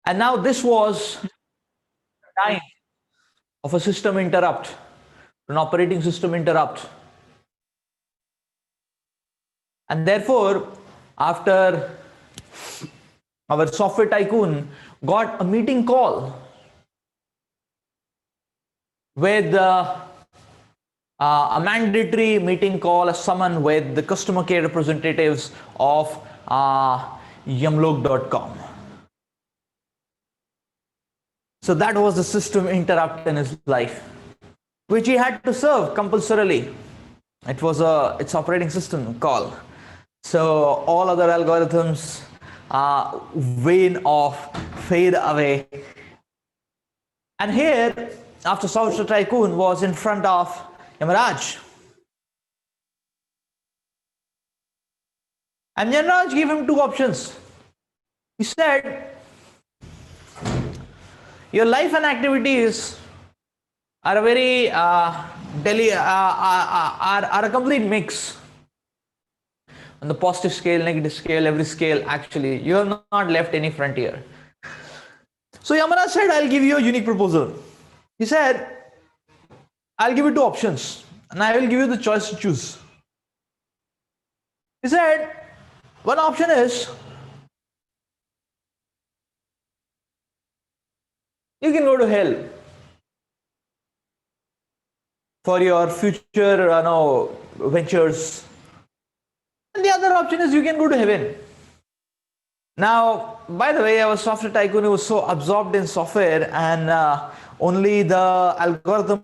And now this was the time of a system interrupt, an operating system interrupt. And therefore, after our software tycoon got a meeting call with a mandatory meeting call, a summon with the customer care representatives of yamlok.com. So that was the system interrupt in his life, which he had to serve compulsorily. It was its operating system call. So all other algorithms wane off, fade away. And here, after Software Tycoon was in front of Yamaraj. And Yamaraj gave him two options. He said, your life and activities are a very are a complete mix. On the positive scale, negative scale, every scale, actually, you have not left any frontier. So Yamaraj said, I'll give you a unique proposal. He said, I'll give you two options and I will give you the choice to choose. He said, one option is you can go to hell for your future ventures. And the other option is you can go to heaven. Now, by the way, our software tycoon was so absorbed in software and only the algorithms,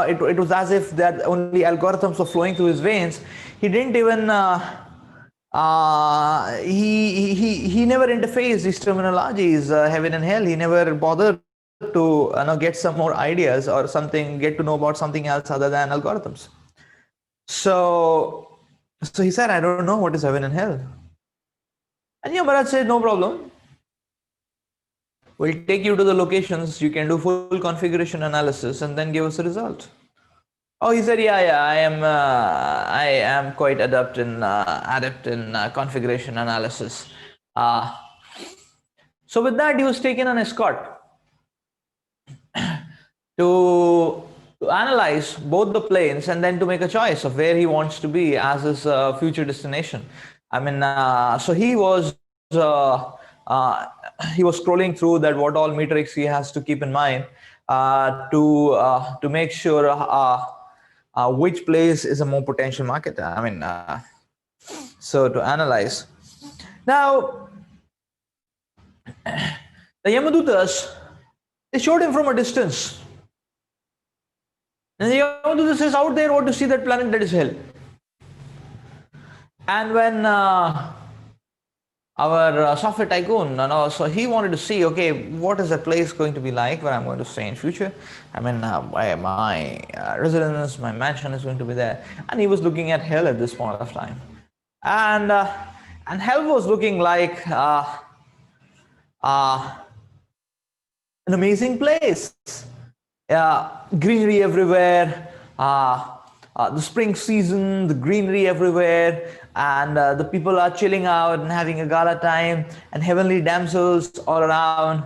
it was as if that only algorithms were flowing through his veins. He didn't even, he never interfaced these terminologies, heaven and hell. He never bothered to get some more ideas or something, get to know about something else other than algorithms. So he said, I don't know what is heaven and hell. And Yamaraj said, no problem. We'll take you to the locations. You can do full configuration analysis and then give us a result. Oh, he said, yeah, I am quite adept in configuration analysis. So with that, he was taken on escort to analyze both the planes and then to make a choice of where he wants to be as his future destination. I mean, so he was scrolling through that what all metrics he has to keep in mind to make sure which place is a more potential market. I mean, so to analyze. Now, the Yamadutas, they showed him from a distance. And the Yamaduta says, out there, want to see that planet that is hell. And when our software tycoon, so he wanted to see, okay, what is that place going to be like where I'm going to stay in future? I mean, my residence, my mansion is going to be there. And he was looking at hell at this point of time. And hell was looking like an amazing place. Greenery everywhere, the spring season, the greenery everywhere, and the people are chilling out and having a gala time, and heavenly damsels all around.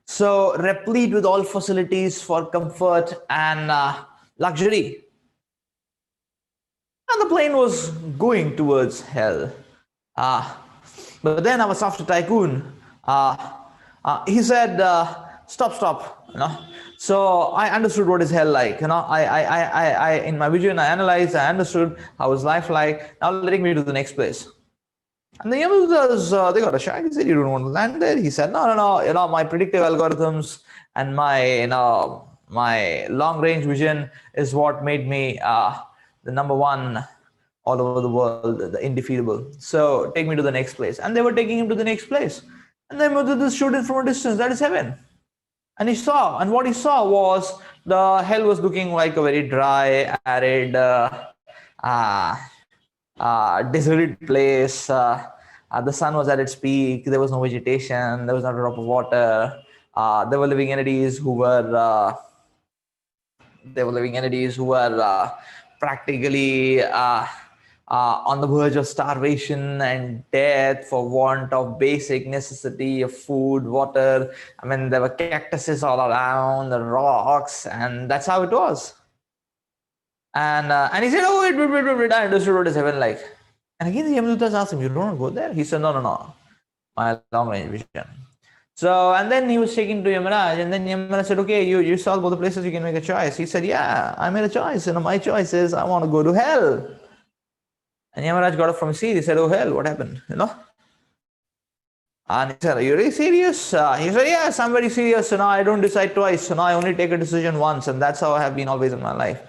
So replete with all facilities for comfort and luxury. And the plane was going towards hell. But then our software tycoon, he said, stop. So I understood what is hell like. I in my vision, I analyzed, I understood how is life like. Now letting me to the next place. And the Yamadutas, they got a shock. He said, you don't want to land there? He said, no, my predictive algorithms and my, my long-range vision is what made me the number one all over the world, the indefeatable. So take me to the next place. And they were taking him to the next place. And then Yamadutas showed him from a distance, that is heaven. And he saw, and what he saw was the hell was looking like a very dry, arid, deserted place. The sun was at its peak. There was no vegetation. There was not a drop of water. There were living entities who were practically on the verge of starvation and death for want of basic necessity of food, water. I mean, there were cactuses all around, the rocks, and that's how it was. And he said, "Oh, wait, I understood what is heaven like." And again, the Yamadutas asked him, "You don't want to go there?" He said, No. My long range vision." So, and then he was taken to Yamaraj, and then Yamaraj said, "Okay, you saw both the places, you can make a choice." He said, "Yeah, I made a choice. My choice is I want to go to hell." And Yamaraj got up from his seat. He said, "Oh, hell, what happened?" And he said, "Are you really serious?" He said, "Yes, I'm very serious. I don't decide twice. I only take a decision once, and that's how I have been always in my life."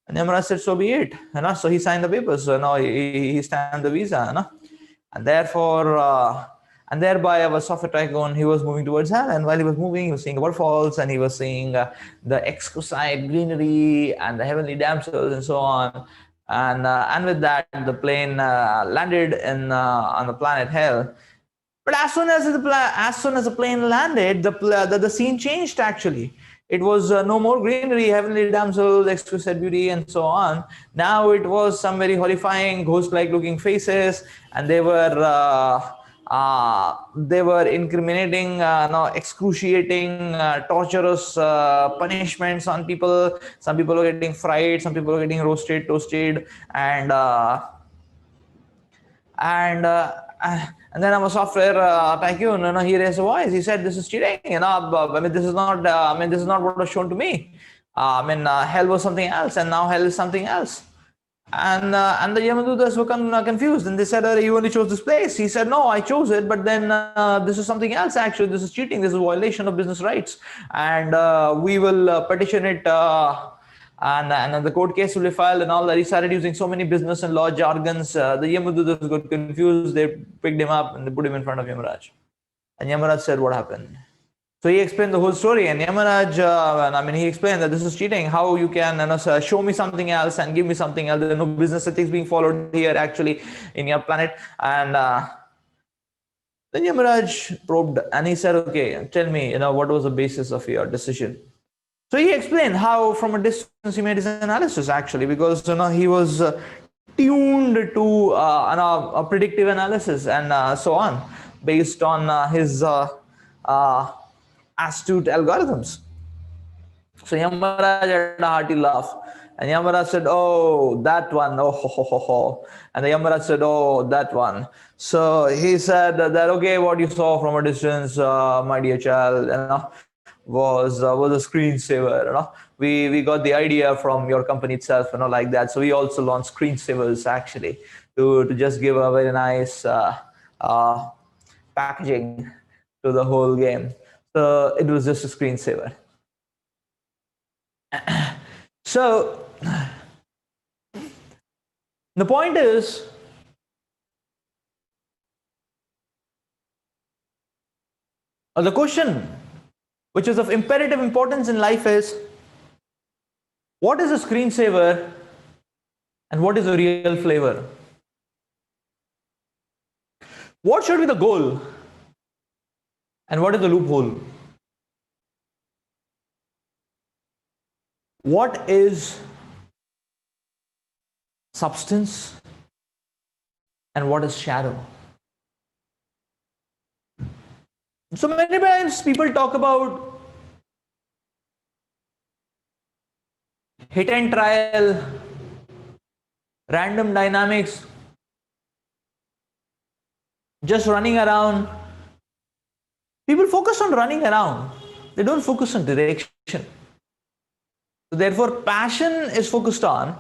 And Yamaraj said, "So be it." So he signed the papers. He stamped the visa. And therefore, and thereby our software tycoon, he was moving towards hell. And while he was moving, he was seeing the waterfalls, and he was seeing the exquisite greenery and the heavenly damsels and so on. And with that, the plane landed on the planet Hell. But as soon as the plane landed, the scene changed actually. It was no more greenery, heavenly damsels, exquisite beauty, and so on. Now it was some very horrifying, ghost-like looking faces, and they were incriminating, excruciating, torturous punishments on people. Some people were getting fried, some people were getting roasted, toasted, and then our software tycoon, he raised a voice. He said, "This is cheating. I mean, this is not. This is not what was shown to me. Hell was something else, and now hell is something else." And the Yamadutas were confused, and they said, "You only chose this place." He said, "No, I chose it, but then this is something else. Actually, this is cheating. This is a violation of business rights, and we will petition it." And the court case will be filed and all that. He started using so many business and law jargons. The Yamadutas got confused. They picked him up and they put him in front of Yamaraj. And Yamaraj said, "What happened?" So he explained the whole story, and Yamaraj, he explained that this is cheating. How you can show me something else and give me something else. There are no business ethics being followed here actually in your planet. And then Yamaraj probed and he said, "Okay, tell me, what was the basis of your decision?" So he explained how from a distance he made his analysis actually, because he was tuned to a predictive analysis and so on based on his astute algorithms. So Yamaraj had a hearty laugh. And Yamaraj said, "Oh, that one. Oh, ho, ho, ho, ho." And the Yamaraj said, "Oh, that one." So he said that, "Okay, what you saw from a distance, my dear child, was a screensaver. We got the idea from your company itself, like that. So we also launched screensavers actually to just give a very nice packaging to the whole game. So it was just a screensaver." So the point is, or the question which is of imperative importance in life is, what is a screensaver and what is a real flavor? What should be the goal and what is the loophole? What is substance and what is shadow? So many times people talk about hit and trial, random dynamics, just running around. People focus on running around, they don't focus on direction. So therefore, passion is focused on,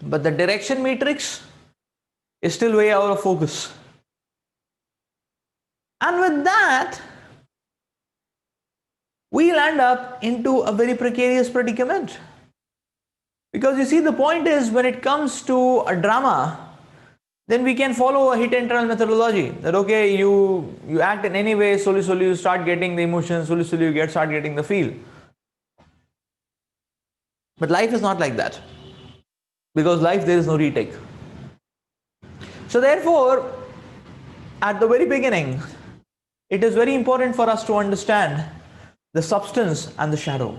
but the direction matrix is still way out of focus. And with that, we'll end up into a very precarious predicament. Because you see, the point is, when it comes to a drama, then we can follow a hit and run methodology. That okay, you act in any way, slowly you start getting the emotions, slowly you start getting the feel. But life is not like that. Because life, there is no retake. So therefore, at the very beginning, it is very important for us to understand the substance and the shadow.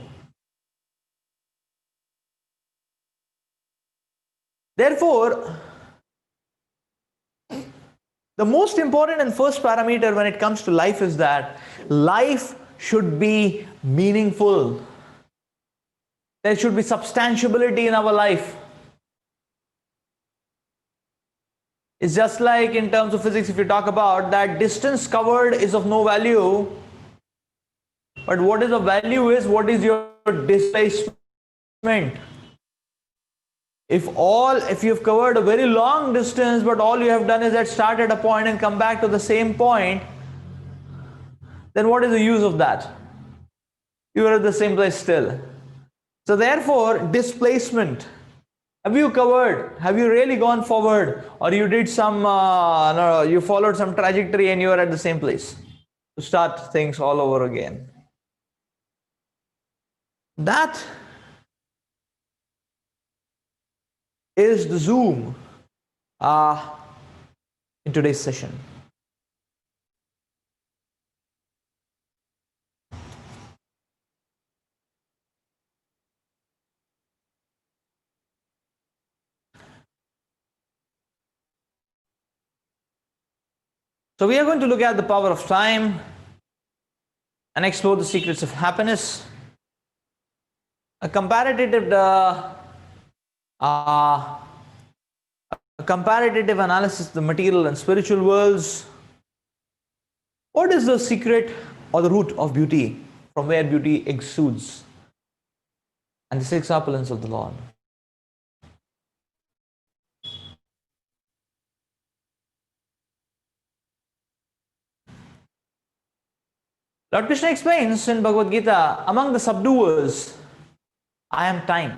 Therefore, the most important and first parameter when it comes to life is that life should be meaningful. There should be substantiality in our life. It's just like in terms of physics, if you talk about that distance covered is of no value, but what is the value is what is your displacement. If you've covered a very long distance, but all you have done is that start at a point and come back to the same point, then what is the use of that? You are at the same place still. So therefore, displacement. Have you covered? Have you really gone forward, or you did some? No, you followed some trajectory and you are at the same place to start things all over again. That is the zoom in today's session. So we are going to look at the power of time and explore the secrets of happiness. A comparative analysis of the material and spiritual worlds. What is the secret or the root of beauty, from where beauty exudes? And the six opulence of the Lord. Lord Krishna explains in Bhagavad Gita, among the subduers, I am time.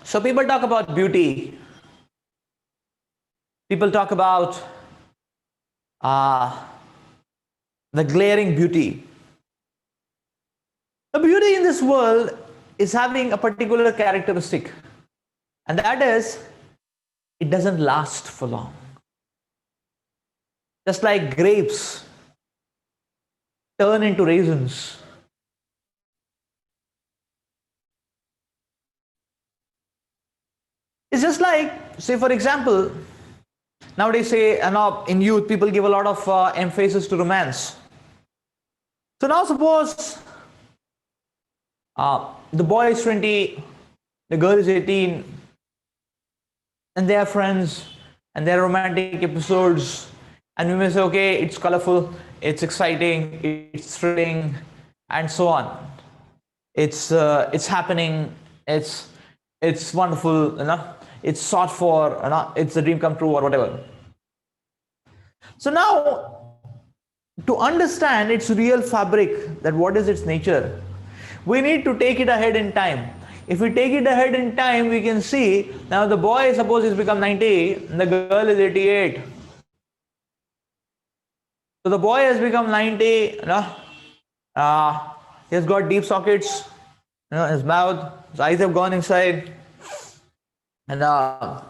So people talk about beauty. People talk about the glaring beauty. The beauty in this world is having a particular characteristic, and that is, it doesn't last for long. Just like grapes turn into raisins. It's just like, say for example, nowadays say in youth people give a lot of emphasis to romance. So now suppose the boy is 20, the girl is 18, and they are friends, and there are romantic episodes, and we may say, okay, it's colorful, it's exciting, it's thrilling, and so on. It's happening, it's wonderful, it's sought for, it's a dream come true or whatever. So now, to understand its real fabric, that what is its nature, we need to take it ahead in time. If we take it ahead in time, we can see, now the boy, suppose he's become 90, and the girl is 88. So the boy has become 90, he has got deep sockets, his mouth, his eyes have gone inside, and the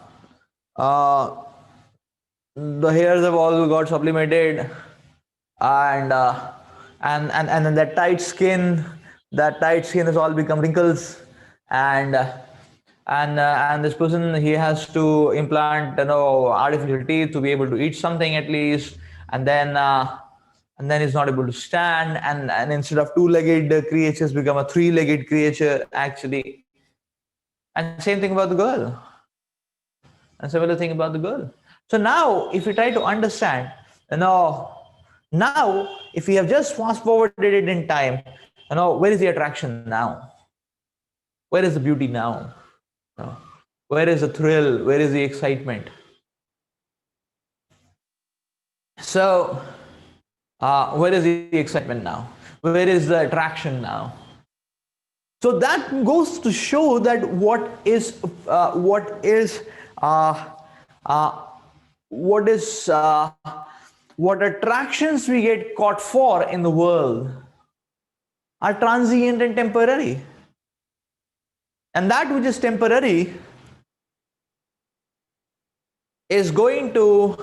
hairs have all got supplemented, and then that tight skin has all become wrinkles, and this person, he has to implant artificial teeth to be able to eat something at least, and then he's not able to stand, and instead of two-legged creatures become a three-legged creature actually. And same thing about the girl, and similar thing about the girl. So now if we try to understand, now if we have just fast forwarded it in time, where is the attraction now? Where is the beauty now? Where is the thrill? Where is the excitement? So where is the excitement now? Where is the attraction now? So that goes to show that what attractions we get caught for in the world are transient and temporary. And that which is temporary is going to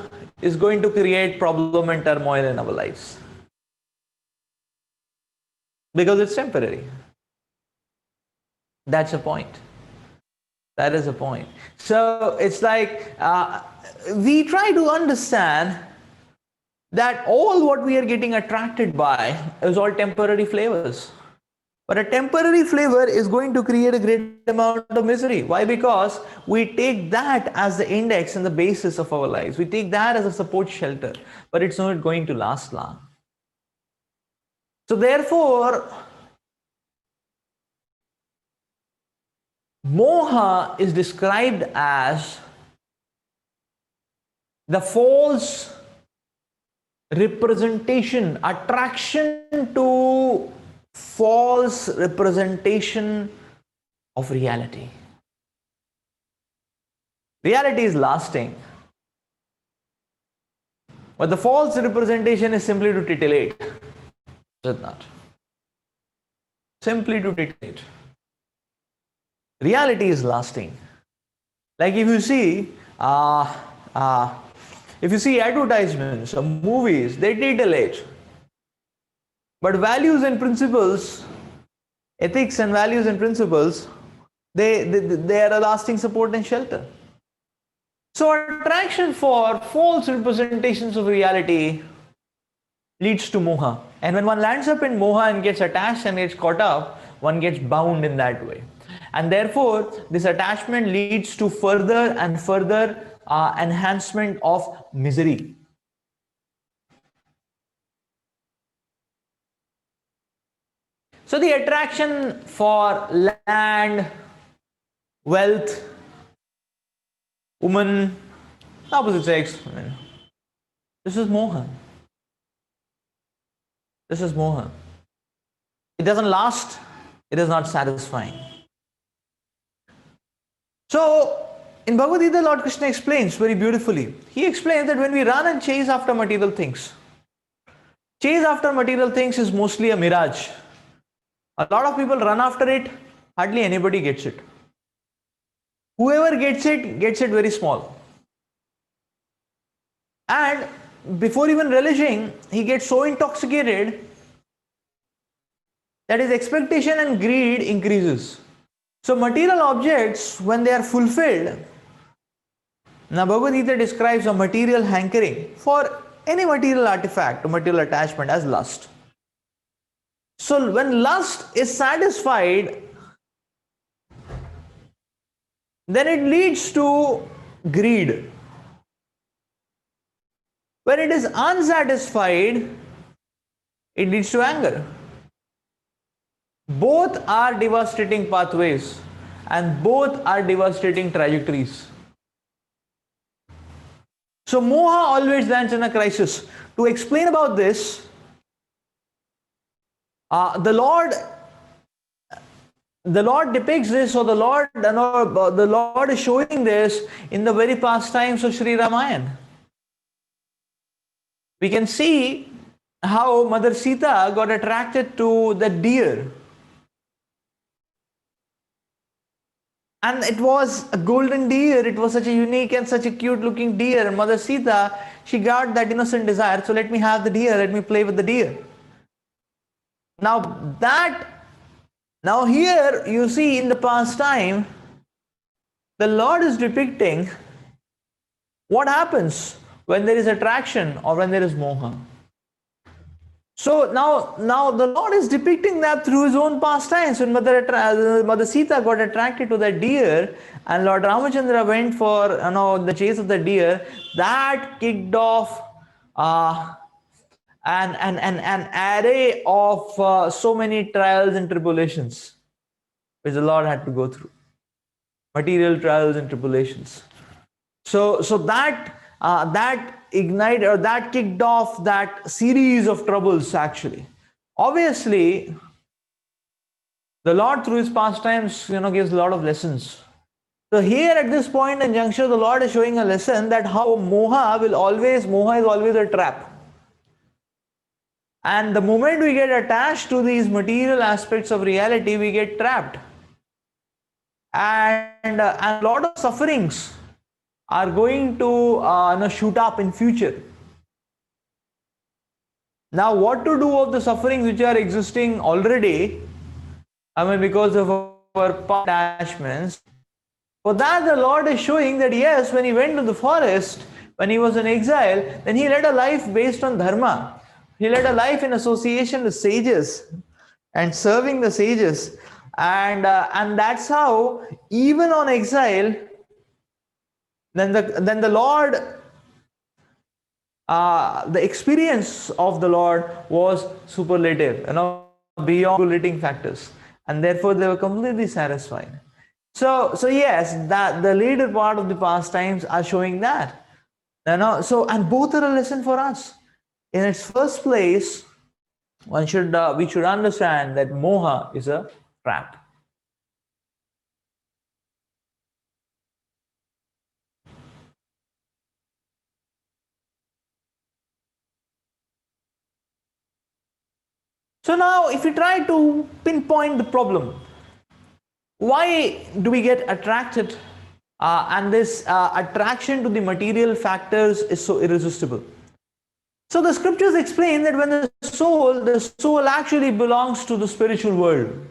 create problem and turmoil in our lives. because it's temporary. That's a point. That is a point. So it's like we try to understand that all what we are getting attracted by is all temporary flavors. But a temporary flavor is going to create a great amount of misery. Why? Because we take that as the index and the basis of our lives. We take that as a support shelter, but it's not going to last long. So therefore, moha is described as the false representation, attraction to false representation of reality. Reality is lasting, but the false representation is simply to titillate. Is it not? Simply to titillate. Reality is lasting. Like if you see advertisements or movies, they titillate. But values and principles, ethics and values and principles, they are a lasting support and shelter. So attraction for false representations of reality leads to moha. And when one lands up in moha and gets attached and gets caught up, one gets bound in that way. And therefore, this attachment leads to further and further enhancement of misery. So the attraction for land, wealth, woman, opposite sex, this is moha. This is moha. It doesn't last, it is not satisfying. So, in Bhagavad Gita, Lord Krishna explains very beautifully. He explains that when we run and chase after material things, chase after material things is mostly a mirage. A lot of people run after it, hardly anybody gets it. Whoever gets it very small. And before even relishing, he gets so intoxicated that his expectation and greed increases. So material objects, when they are fulfilled, now Bhagavad Gita describes a material hankering for any material artifact or material attachment as lust. So when lust is satisfied, then it leads to greed. When it is unsatisfied, it leads to anger. Both are devastating pathways and both are devastating trajectories. So moha always lands in a crisis. To explain about this, the Lord depicts this, or the Lord is showing this in the very past times of Sri Ramayana. We can see how Mother Sita got attracted to the deer. And it was a golden deer. It was such a unique and such a cute looking deer. And Mother Sita, she got that innocent desire. So let me have the deer. Let me play with the deer. Now here you see in the past time, the Lord is depicting what happens when there is attraction or when there is moha. So now the Lord is depicting that through his own pastimes. When Mother Sita got attracted to that deer and Lord Ramachandra went for the chase of the deer, that kicked off an array of so many trials and tribulations which the Lord had to go through. Material trials and tribulations. So that ignited, or that kicked off that series of troubles actually. Obviously, the Lord through his pastimes, gives a lot of lessons. So here at this point in juncture, the Lord is showing a lesson that how moha is always a trap. And the moment we get attached to these material aspects of reality, we get trapped. And a lot of sufferings are going to shoot up in future. Now, what to do of the sufferings which are existing already? I mean, because of our past attachments. For that, the Lord is showing that yes, when he went to the forest, when he was in exile, then he led a life based on dharma. He led a life in association with sages and serving the sages, and that's how even on exile, then the Lord, the experience of the Lord was superlative, beyond calculating factors, and therefore they were completely satisfied. So yes, that the later part of the pastimes are showing that. So and both are a lesson for us. In its first place, we should understand that moha is a trap. So now, if we try to pinpoint the problem, why do we get attracted? And this attraction to the material factors is so irresistible. So the scriptures explain that when the soul actually belongs to the spiritual world.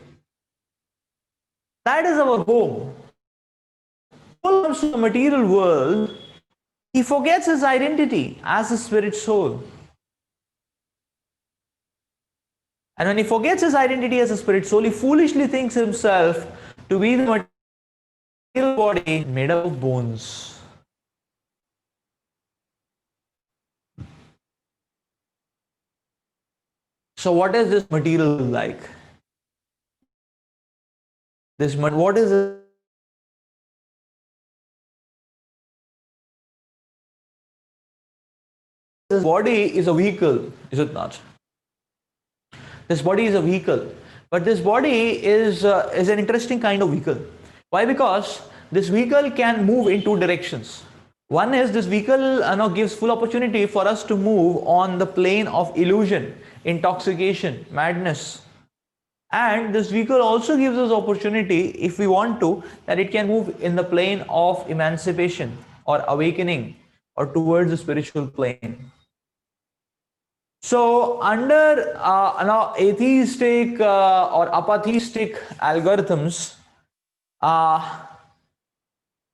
That is our home. Soul comes to the material world, he forgets his identity as a spirit soul. And when he forgets his identity as a spirit soul, he foolishly thinks himself to be the material body made up of bones. So what is this material like? What is it? This body is a vehicle, is it not? This body is a vehicle, but this body is an interesting kind of vehicle. Why? Because this vehicle can move in two directions. One is this vehicle gives full opportunity for us to move on the plane of illusion, intoxication, madness. And this vehicle also gives us opportunity, if we want to, that it can move in the plane of emancipation or awakening or towards the spiritual plane. So under atheistic or apatheistic algorithms,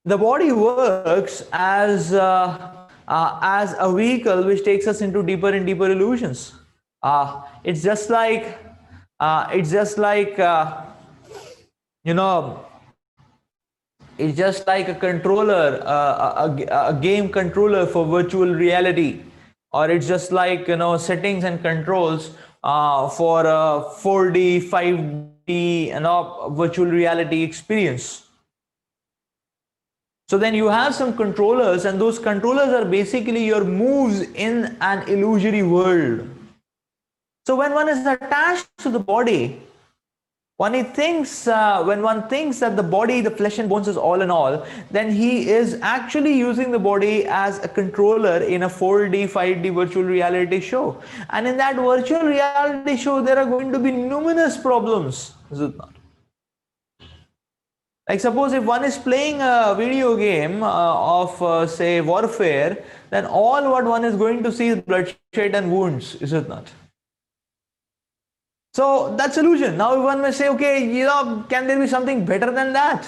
the body works as a vehicle which takes us into deeper and deeper illusions. It's just like you know it's just like a controller, a game controller for virtual reality, or it's just like settings and controls for a 4D, 5D, virtual reality experience. So then you have some controllers, and those controllers are basically your moves in an illusory world. So when one is attached to the body, when one thinks that the body, the flesh and bones is all in all, then he is actually using the body as a controller in a 4D, 5D virtual reality show. And in that virtual reality show, there are going to be numerous problems, is it not? Like suppose if one is playing a video game of say warfare, then all what one is going to see is bloodshed and wounds, is it not? So that's illusion. Now one may say, okay, can there be something better than that?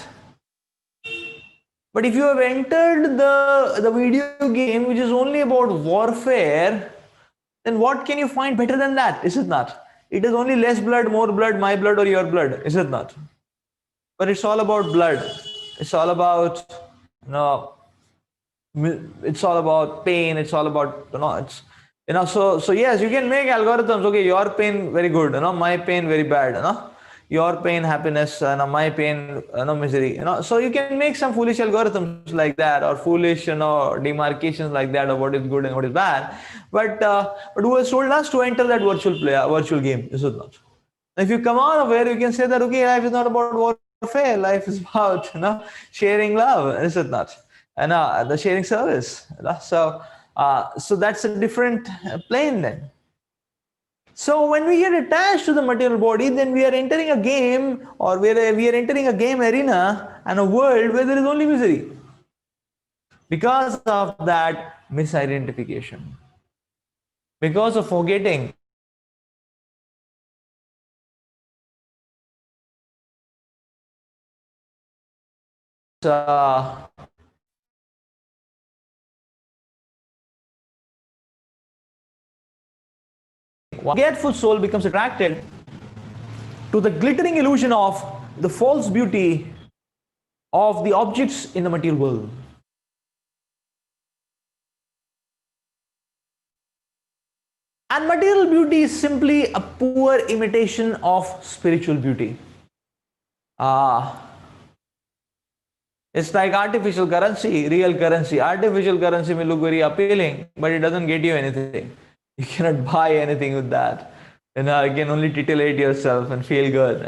But if you have entered the video game which is only about warfare, then what can you find better than that? Is it not? It is only less blood, more blood, my blood or your blood, is it not? But it's all about blood. It's all about it's all about pain. It's all about so yes, you can make algorithms. Okay, your pain very good, my pain very bad, your pain happiness, my pain misery, so you can make some foolish algorithms like that, or foolish demarcations like that of what is good and what is bad. But who has told us to enter that virtual game? Is it not? If you come out of where you can say that, okay, life is not about warfare, life is about sharing love, is it not? And the sharing service. So that's a different plane then. So when we get attached to the material body, then we are entering a game, or we are entering a game arena and a world where there is only misery because of that misidentification, because of forgetting forgetful soul becomes attracted to the glittering illusion of the false beauty of the objects in the material world. And material beauty is simply a poor imitation of spiritual beauty. It's like artificial currency, real currency. Artificial currency may look very appealing, but it doesn't get you anything. You cannot buy anything with that. You can only titillate yourself and feel good.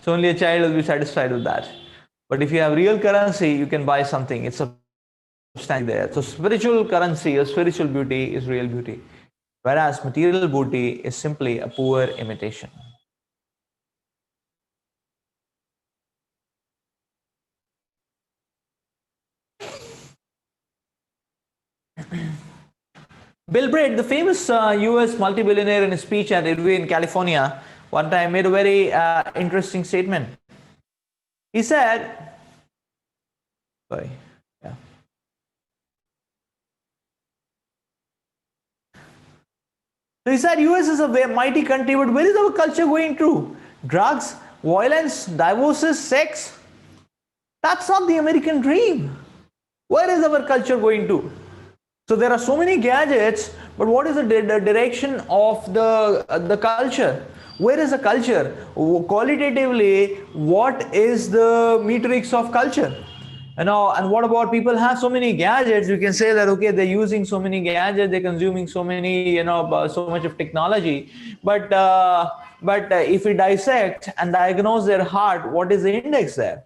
So only a child will be satisfied with that. But if you have real currency, you can buy something. It's substantial there. So spiritual currency or spiritual beauty is real beauty, whereas material beauty is simply a poor imitation. Bill Britt, the famous US multi-billionaire, in a speech at Irvine, California, one time made a very interesting statement. He said, So he said, US is a mighty country, but where is our culture going to? Drugs, violence, divorces, sex? That's not the American dream. Where is our culture going to? So there are so many gadgets, but what is the direction of the culture? Where is the culture? Qualitatively, what is the matrix of culture? And what about people have so many gadgets? You can say that, okay, they're using so many gadgets, they're consuming so many, so much of technology. But if we dissect and diagnose their heart, what is the index there?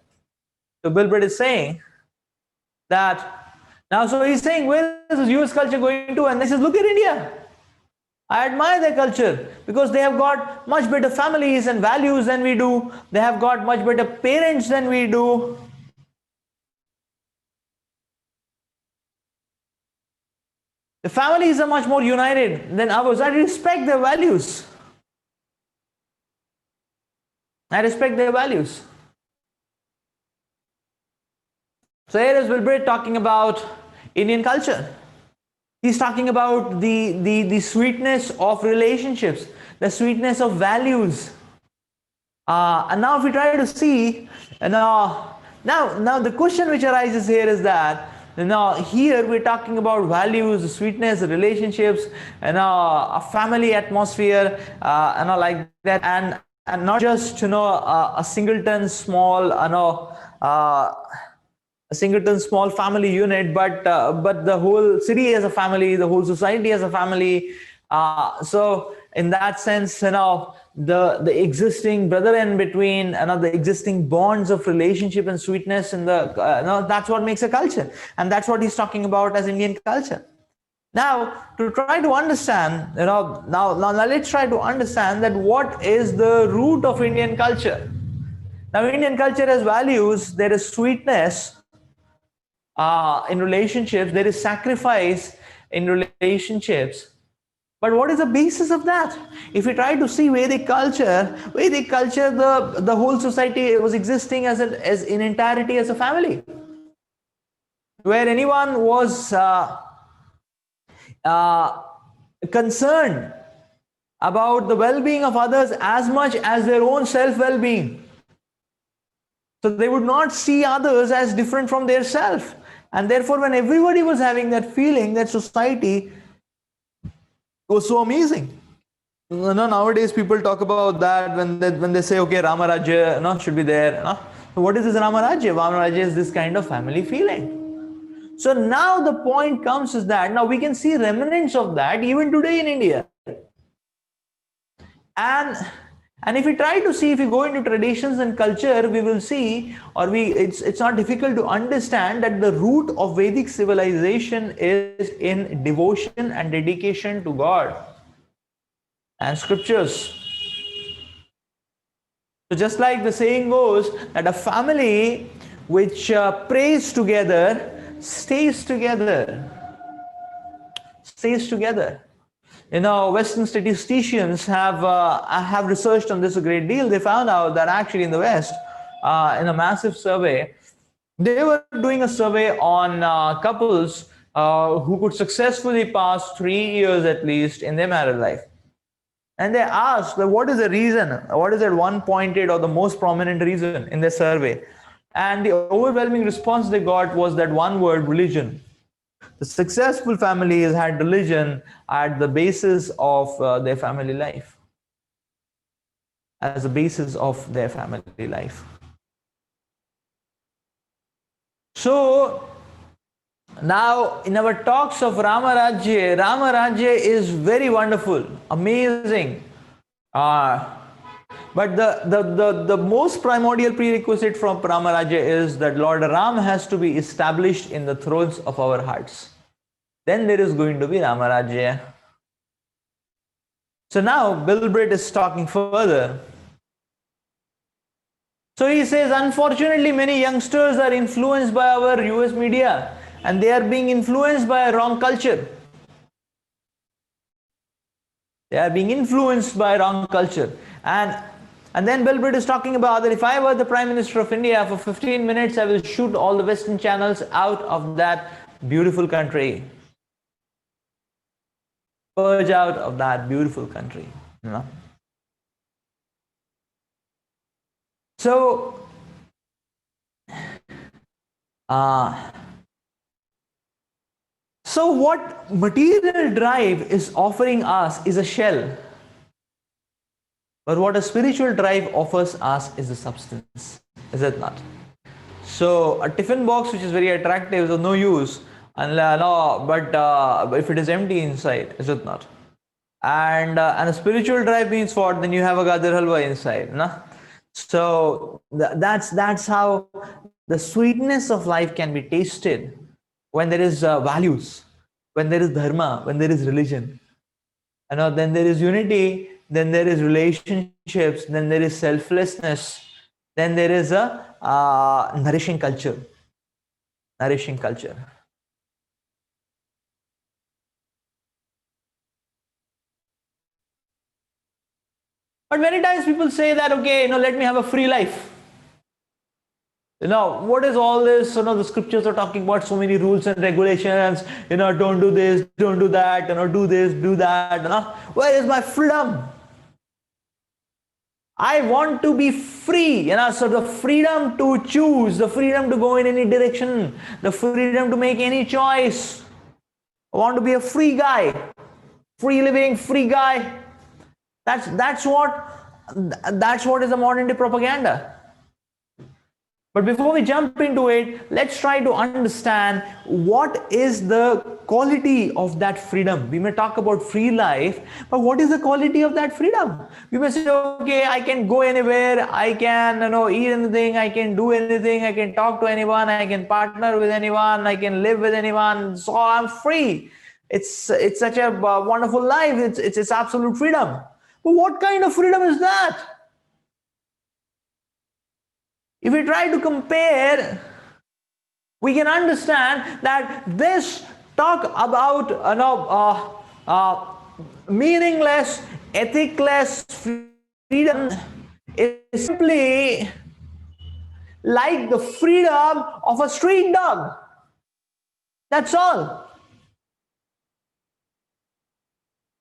So Bill Britt is saying that now, so he's saying, where is this US culture going to? And he says, look at India. I admire their culture because they have got much better families and values than we do. They have got much better parents than we do. The families are much more united than ours. I respect their values. I respect their values. So here is Bill Britt talking about Indian culture. He's talking about the sweetness of relationships, the sweetness of values. And now if we try to see, now the question which arises here is that, here we're talking about values, sweetness, relationships, a family atmosphere, like that, and not just a singleton small, a singleton small family unit, but the whole city as a family, the whole society as a family. So in that sense, the existing brother in between, the existing bonds of relationship and sweetness, and that's what makes a culture, and that's what he's talking about as Indian culture. Now, to try to understand, now let's try to understand that what is the root of Indian culture. Now, Indian culture has values. There is sweetness in relationships. There is sacrifice in relationships. But what is the basis of that? If we try to see Vedic culture, the whole society was existing as in entirety as a family, where anyone was concerned about the well-being of others as much as their own self-well-being. So they would not see others as different from their self. And therefore, when everybody was having that feeling, that society was so amazing. Nowadays people talk about that when they say, okay, Rama Rajya should be there. So what is this Rama Rajya? Rama Rajya is this kind of family feeling. So now the point comes is that now we can see remnants of that even today in India. And if we try to see, if we go into traditions and culture, we will see, it's not difficult to understand that the root of Vedic civilization is in devotion and dedication to God and scriptures. So just like the saying goes, that a family which prays together stays together. Stays together. Western statisticians have researched on this a great deal. They found out that actually in the West, in a massive survey, They were doing a survey on couples who could successfully pass 3 years at least in their married life. And they asked, what is the reason? What is that one pointed or the most prominent reason in their survey? And the overwhelming response they got was that one word, religion. The successful families had religion at the basis of their family life, as a basis of their family life. So now in our talks of Rama Rajya is very wonderful, amazing. But the most primordial prerequisite from Rama Rajya is that Lord Ram has to be established in the thrones of our hearts. Then there is going to be Rama Rajya. So now Bill Britt is talking further. So he says, unfortunately, many youngsters are influenced by our US media, and they are being influenced by a wrong culture. They are being influenced by wrong culture. And then Bill Britt is talking about that if I were the Prime Minister of India, for 15 minutes I will shoot all the Western channels out of that beautiful country. Purge out of that beautiful country. You know? So, so what material drive is offering us is a shell. But what a spiritual drive offers us is a substance. Is it not? So a tiffin box which is very attractive is of no use, but if it is empty inside, is it not? And a spiritual drive means what? Then you have a gajar halwa inside. No? So that's how the sweetness of life can be tasted when there is values, when there is dharma, when there is religion. Then there is unity, then there is relationships, then there is selflessness, then there is a nourishing culture. Nourishing culture. But many times people say that, okay, let me have a free life. What is all this? The scriptures are talking about so many rules and regulations. Don't do this, don't do that. Do this, do that. Where is my freedom? I want to be free. So the freedom to choose, the freedom to go in any direction, the freedom to make any choice. I want to be a free guy, free living, free guy. That's what is the modern day propaganda. But before we jump into it, let's try to understand what is the quality of that freedom. We may talk about free life, but what is the quality of that freedom? We may say, okay, I can go anywhere, I can eat anything, I can do anything, I can talk to anyone, I can partner with anyone, I can live with anyone, so I'm free. It's such a wonderful life. It's absolute freedom. But what kind of freedom is that? If we try to compare, we can understand that this talk about meaningless, ethicless freedom is simply like the freedom of a street dog. That's all.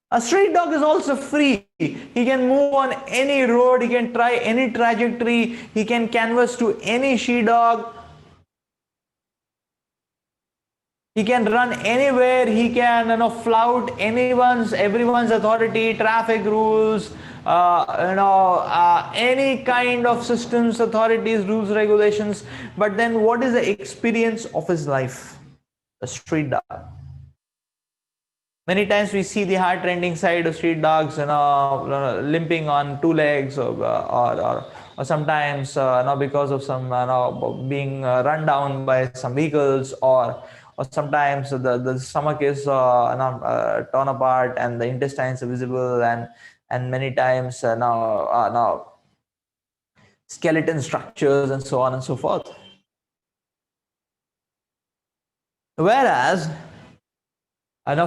A street dog is also free. He can move on any road, he can try any trajectory, he can canvas to any she-dog. He can run anywhere, he can flout everyone's authority, traffic rules, any kind of systems, authorities, rules, regulations. But then what is the experience of his life? A street dog. Many times we see the heart-rending side of street dogs, limping on two legs, or sometimes because of some being run down by some vehicles, or sometimes the stomach is torn apart and the intestines are visible, and many times skeleton structures and so on and so forth. Whereas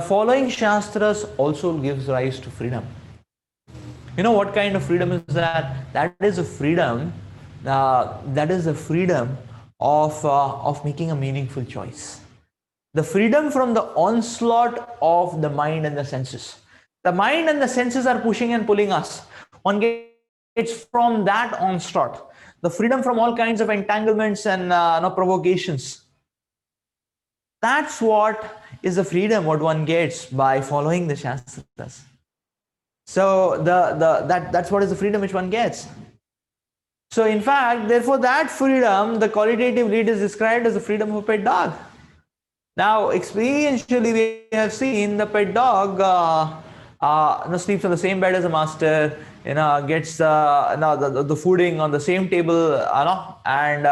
following Shastras also gives rise to freedom. What kind of freedom is that? That is a freedom of making a meaningful choice. The freedom from the onslaught of the mind and the senses. The mind and the senses are pushing and pulling us. One gets from that onslaught. The freedom from all kinds of entanglements and provocations. That's what is the freedom what one gets by following the Shastras. So that's what is the freedom which one gets. So in fact, therefore that freedom, the qualitative lead is described as the freedom of a pet dog. Now, experientially, we have seen the pet dog sleeps on the same bed as a master, gets the fooding on the same table, and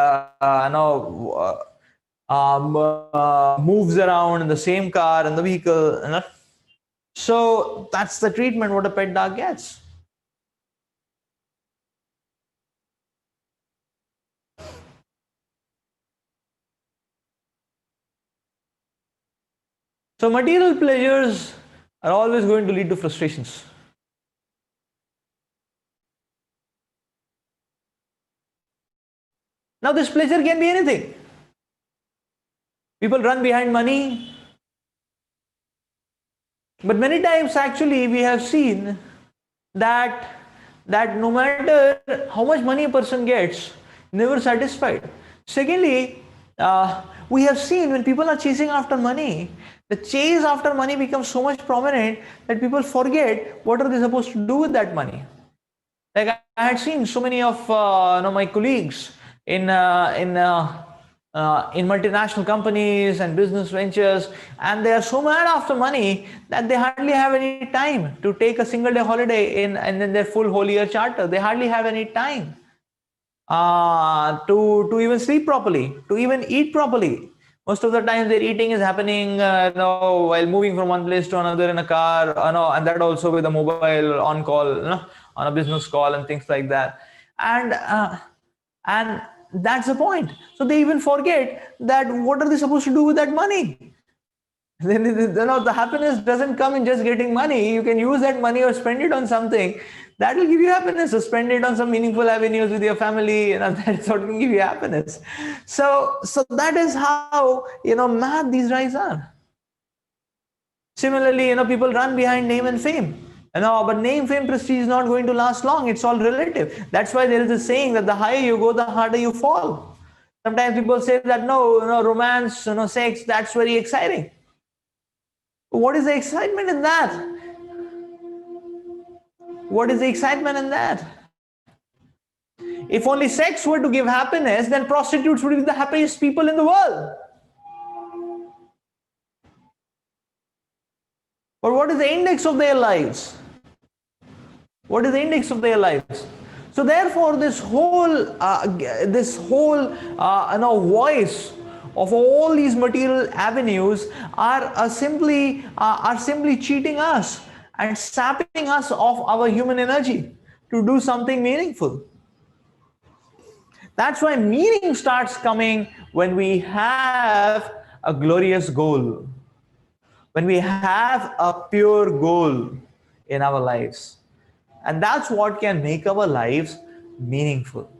moves around in the same car and the vehicle. So that's the treatment what a pet dog gets. So material pleasures are always going to lead to frustrations. Now this pleasure can be anything. People run behind money. But many times actually we have seen that no matter how much money a person gets, never satisfied. Secondly, we have seen when people are chasing after money, the chase after money becomes so much prominent that people forget what are they supposed to do with that money. Like I had seen so many of my colleagues in multinational companies and business ventures, and they are so mad after money that they hardly have any time to take a single day holiday in their full whole year charter. They hardly have any time to even sleep properly, to even eat properly. Most of the time their eating is happening while moving from one place to another in a car, and that also with a mobile on call, on a business call and things like that. And that's the point. So they even forget that what are they supposed to do with that money? Then the happiness doesn't come in just getting money. You can use that money or spend it on something that will give you happiness. So spend it on some meaningful avenues with your family. That's what can give you happiness. So that is how mad these guys are. Similarly, people run behind name and fame. But name, fame, prestige is not going to last long. It's all relative. That's why there is a saying that the higher you go, the harder you fall. Sometimes people say that romance, sex, that's very exciting. What is the excitement in that? What is the excitement in that? If only sex were to give happiness, then prostitutes would be the happiest people in the world. But what is the index of their lives? What is the index of their lives? So therefore, this whole voice of all these material avenues are simply cheating us and sapping us of our human energy to do something meaningful. That's why meaning starts coming when we have a glorious goal, when we have a pure goal in our lives. And that's what can make our lives meaningful.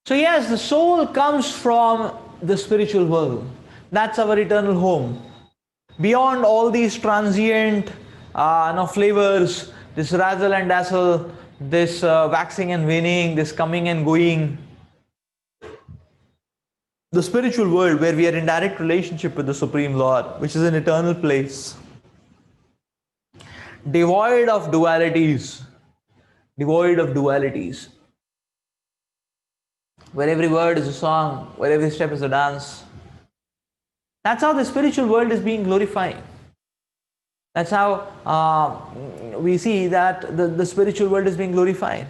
So yes, the soul comes from the spiritual world. That's our eternal home. Beyond all these transient flavors, this razzle and dazzle, this waxing and waning, this coming and going, the spiritual world where we are in direct relationship with the Supreme Lord, which is an eternal place, devoid of dualities, where every word is a song, where every step is a dance. That's how the spiritual world is being glorified. That's how we see that the spiritual world is being glorified.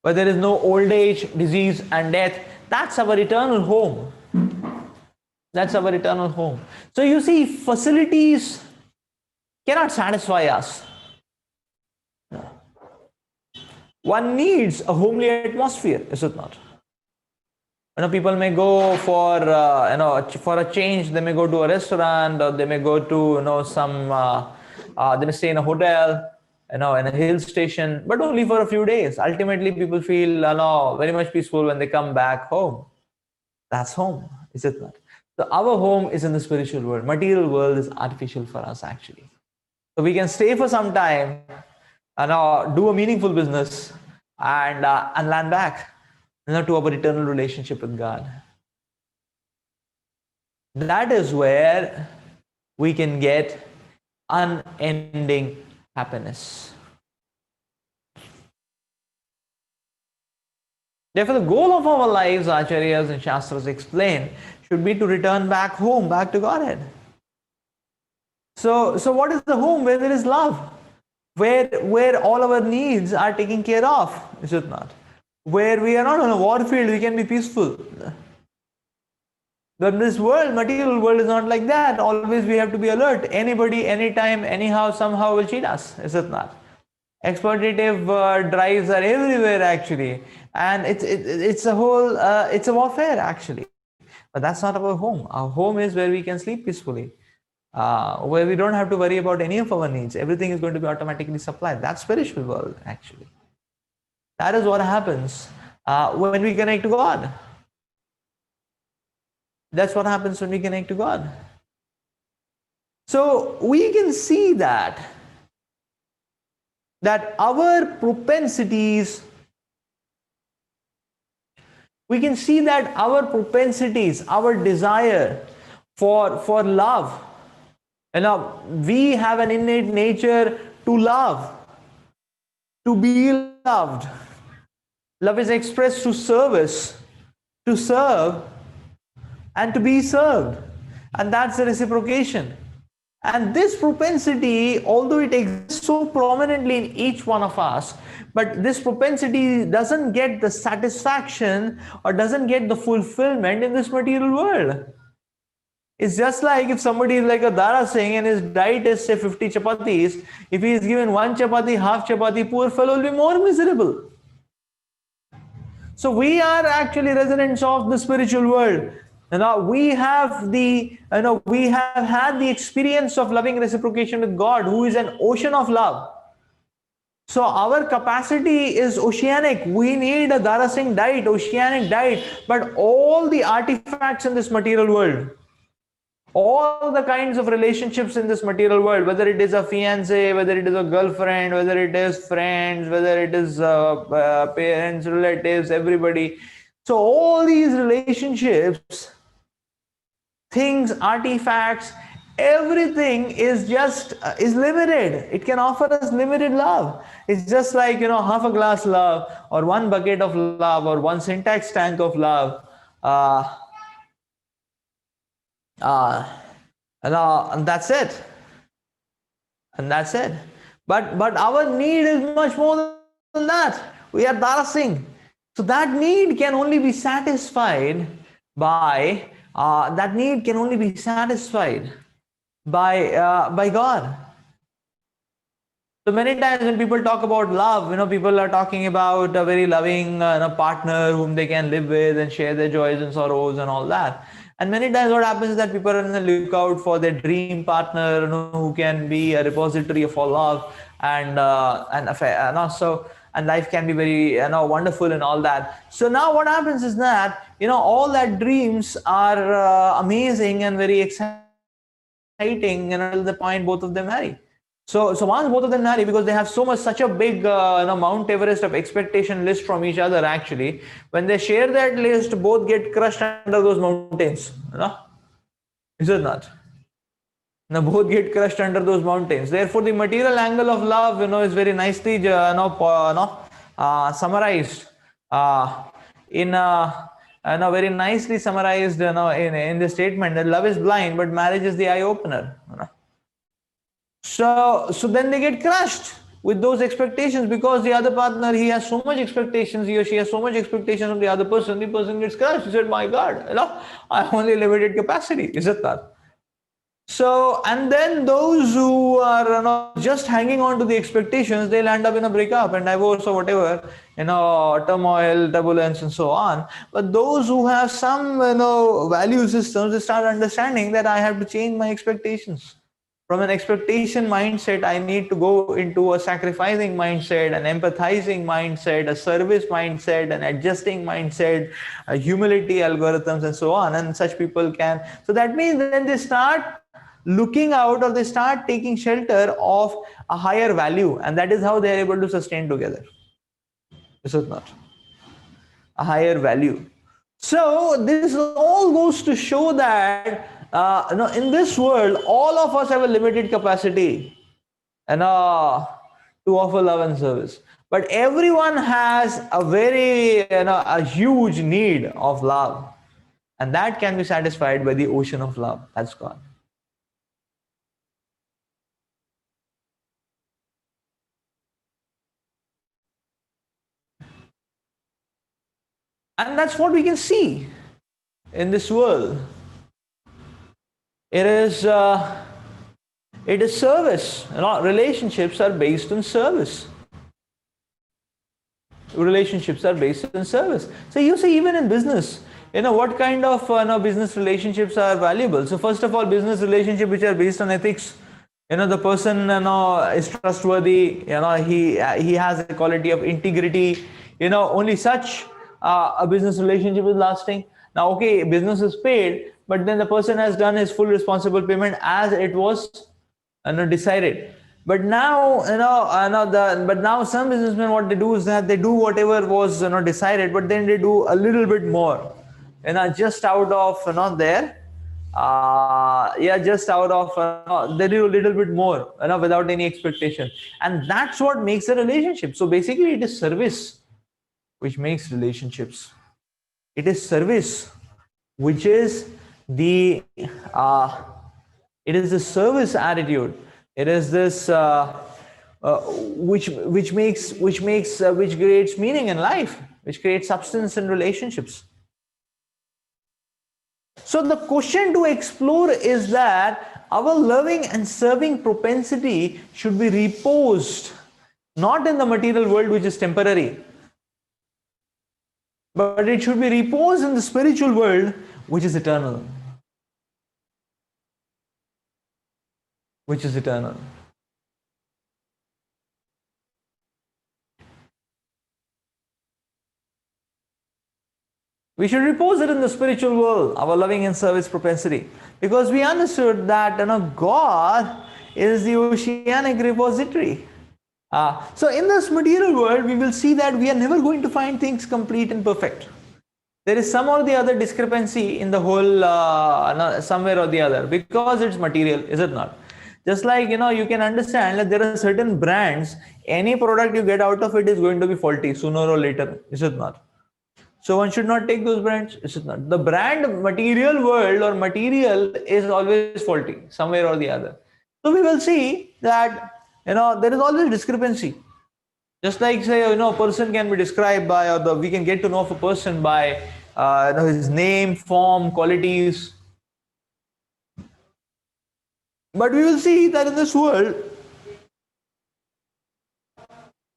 Where there is no old age, disease and death. That's our eternal home. That's our eternal home. So you see, facilities cannot satisfy us. One needs a homely atmosphere, is it not? People may go for for a change. They may go to a restaurant, or they may go to some. They may stay in a hotel, in a hill station, but only for a few days. Ultimately, people feel very much peaceful when they come back home. That's home, is it not? So our home is in the spiritual world. Material world is artificial for us, actually. So we can stay for some time and do a meaningful business and land back to our eternal relationship with God. That is where we can get unending happiness. Therefore, the goal of our lives, Acharyas and Shastras explain, should be to return back home, back to Godhead. So what is the home? Where there is love, where all our needs are taken care of, is it not? Where we are not on a war field, we can be peaceful. But this world, material world, is not like that. Always we have to be alert. Anybody, anytime, anyhow, somehow will cheat us, is it not? Exploitative drives are everywhere, actually, and it's a whole it's a warfare, actually. But that's not our home. Our home is where we can sleep peacefully, where we don't have to worry about any of our needs. Everything is going to be automatically supplied. That's spiritual world, actually. That is what happens when we connect to God. That's what happens when we connect to God. So we can see that our propensities, our desire for love, we have an innate nature to love, to be loved. Love is expressed through service, to serve and to be served, and that's the reciprocation. And this propensity, although it exists so prominently in each one of us, but this propensity doesn't get the satisfaction or doesn't get the fulfillment in this material world. It's just like if somebody is like a Dara Singh and his diet is say 50 chapatis, if he is given one chapati, half chapati, poor fellow will be more miserable. So we are actually residents of the spiritual world. We have we have had the experience of loving reciprocation with God, who is an ocean of love. So our capacity is oceanic. We need a Dara Singh diet, oceanic diet. But all the artifacts in this material world, all the kinds of relationships in this material world, whether it is a fiance, whether it is a girlfriend, whether it is friends, whether it is parents, relatives, everybody. So all these relationships, things, artifacts, everything is just is limited. It can offer us limited love. It's just like half a glass love, or one bucket of love, or one syntax tank of love. And that's it. But our need is much more than that. We are Dara Singh. So that need can only be satisfied by by God. So many times when people talk about love, people are talking about a very loving partner whom they can live with and share their joys and sorrows and all that. And many times what happens is that people are on the lookout for their dream partner, who can be a repository of all love and also, and life can be very wonderful and all that. So now what happens is that all that dreams are amazing and very exciting, until the point both of them marry. So once both of them marry, because they have such a big Mount Everest of expectation list from each other, actually, when they share that list, both get crushed under those mountains. Is it not? Now both get crushed under those mountains. Therefore, the material angle of love, is very nicely summarized very nicely summarized in the statement that love is blind, but marriage is the eye opener. So then they get crushed with those expectations, because the other partner, he has so much expectations, he or she has so much expectations from the other person, the person gets crushed. He said, my God, I have only limited capacity. Is it that? So, and then those who are just hanging on to the expectations, they'll end up in a breakup and divorce or whatever, turmoil, turbulence, and so on. But those who have some value systems, they start understanding that I have to change my expectations. From an expectation mindset, I need to go into a sacrificing mindset, an empathizing mindset, a service mindset, an adjusting mindset, a humility algorithms, and so on. And such people can. So that means then they start looking out, or they start taking shelter of a higher value, and that is how they are able to sustain together. This is not a higher value. So this all goes to show that in this world, all of us have a limited capacity to offer love and service. But everyone has a very a huge need of love, and that can be satisfied by the ocean of love. That's God. And that's what we can see in this world. It is service. Relationships are based on service. Relationships are based on service. So you see, even in business, what kind of business relationships are valuable. So first of all, business relationships which are based on ethics. The person is trustworthy. He has a quality of integrity. Only such a business relationship is lasting. Now, okay, business is paid, but then the person has done his full responsible payment as it was decided. But now, but now some businessmen, what they do is that they do whatever was decided, but then they do a little bit more, just out of their just out of they do a little bit more, without any expectation, and that's what makes a relationship. So basically, it is service which makes relationships. It is service which is the it is the service attitude. It is this which creates meaning in life, which creates substance in relationships. So the question to explore is that our loving and serving propensity should be reposed not in the material world, which is temporary, but it should be reposed in the spiritual world, which is eternal. Which is eternal. We should repose it in the spiritual world, our loving and service propensity, because we understood that God is the oceanic repository. So in this material world, we will see that we are never going to find things complete and perfect. There is some or the other discrepancy in the whole, somewhere or the other, because it's material, is it not? Just like, you can understand that there are certain brands, any product you get out of it is going to be faulty sooner or later, is it not? So one should not take those brands, is it not? The brand material world or material is always faulty, somewhere or the other. So we will see that, there is always discrepancy. Just like, say, a person can be described by, or we can get to know of a person by his name, form, qualities. But we will see that in this world,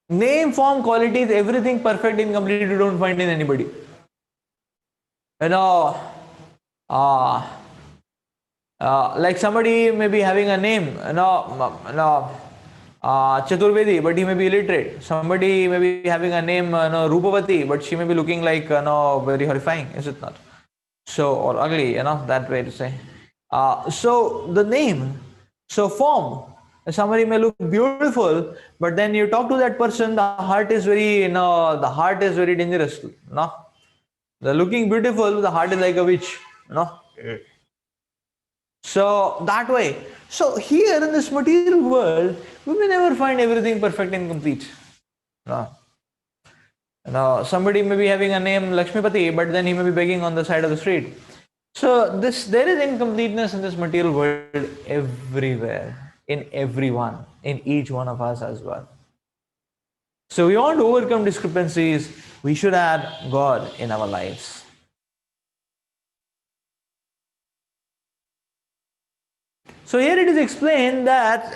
name, form, qualities, everything perfect and complete, you don't find in anybody. Like somebody may be having a name, Chaturvedi, but he may be illiterate. Somebody may be having a name, Rupavati, but she may be looking like, very horrifying, is it not? So, or ugly, that way to say. So the name, so form. Somebody may look beautiful, but then you talk to that person, the heart is very, the heart is very dangerous. No, the looking beautiful, the heart is like a witch. So that way. So here in this material world, we may never find everything perfect and complete. Somebody may be having a name Lakshmipati, but then he may be begging on the side of the street. So there is incompleteness in this material world everywhere, in everyone, in each one of us as well. So we want to overcome discrepancies. We should add God in our lives. So here it is explained that,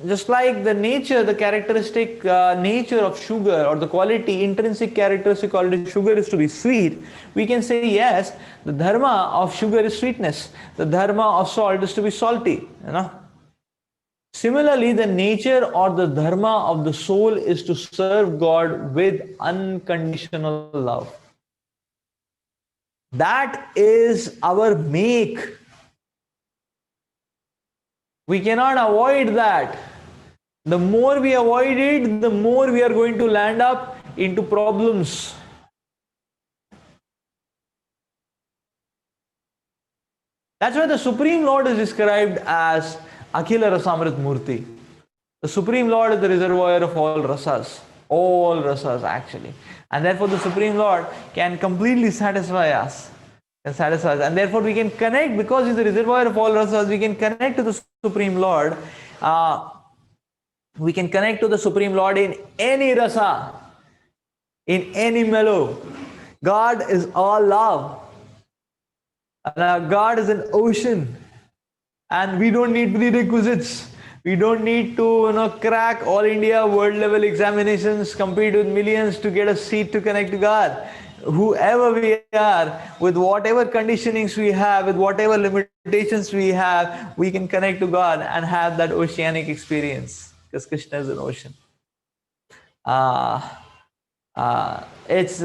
just like the nature, the characteristic nature of sugar, or the quality, intrinsic characteristic quality of sugar is to be sweet, we can say yes, the dharma of sugar is sweetness. The dharma of salt is to be salty. Similarly, the nature or the dharma of the soul is to serve God with unconditional love. That is our make. We cannot avoid that. The more we avoid it, the more we are going to land up into problems. That's why the Supreme Lord is described as Akhila Rasamrit Murti. The Supreme Lord is the reservoir of all rasas actually. And therefore the Supreme Lord can completely satisfy us. And therefore we can connect, because he's the reservoir of all rasas, we can connect to the Supreme Lord. We can connect to the Supreme Lord in any rasa, in any mellow. God is all love. God is an ocean, and we don't need prerequisites. We don't need to crack all India world level examinations, compete with millions to get a seat to connect to God. Whoever we are, with whatever conditionings we have, with whatever limitations we have, we can connect to God and have that oceanic experience, because Krishna is an ocean. It's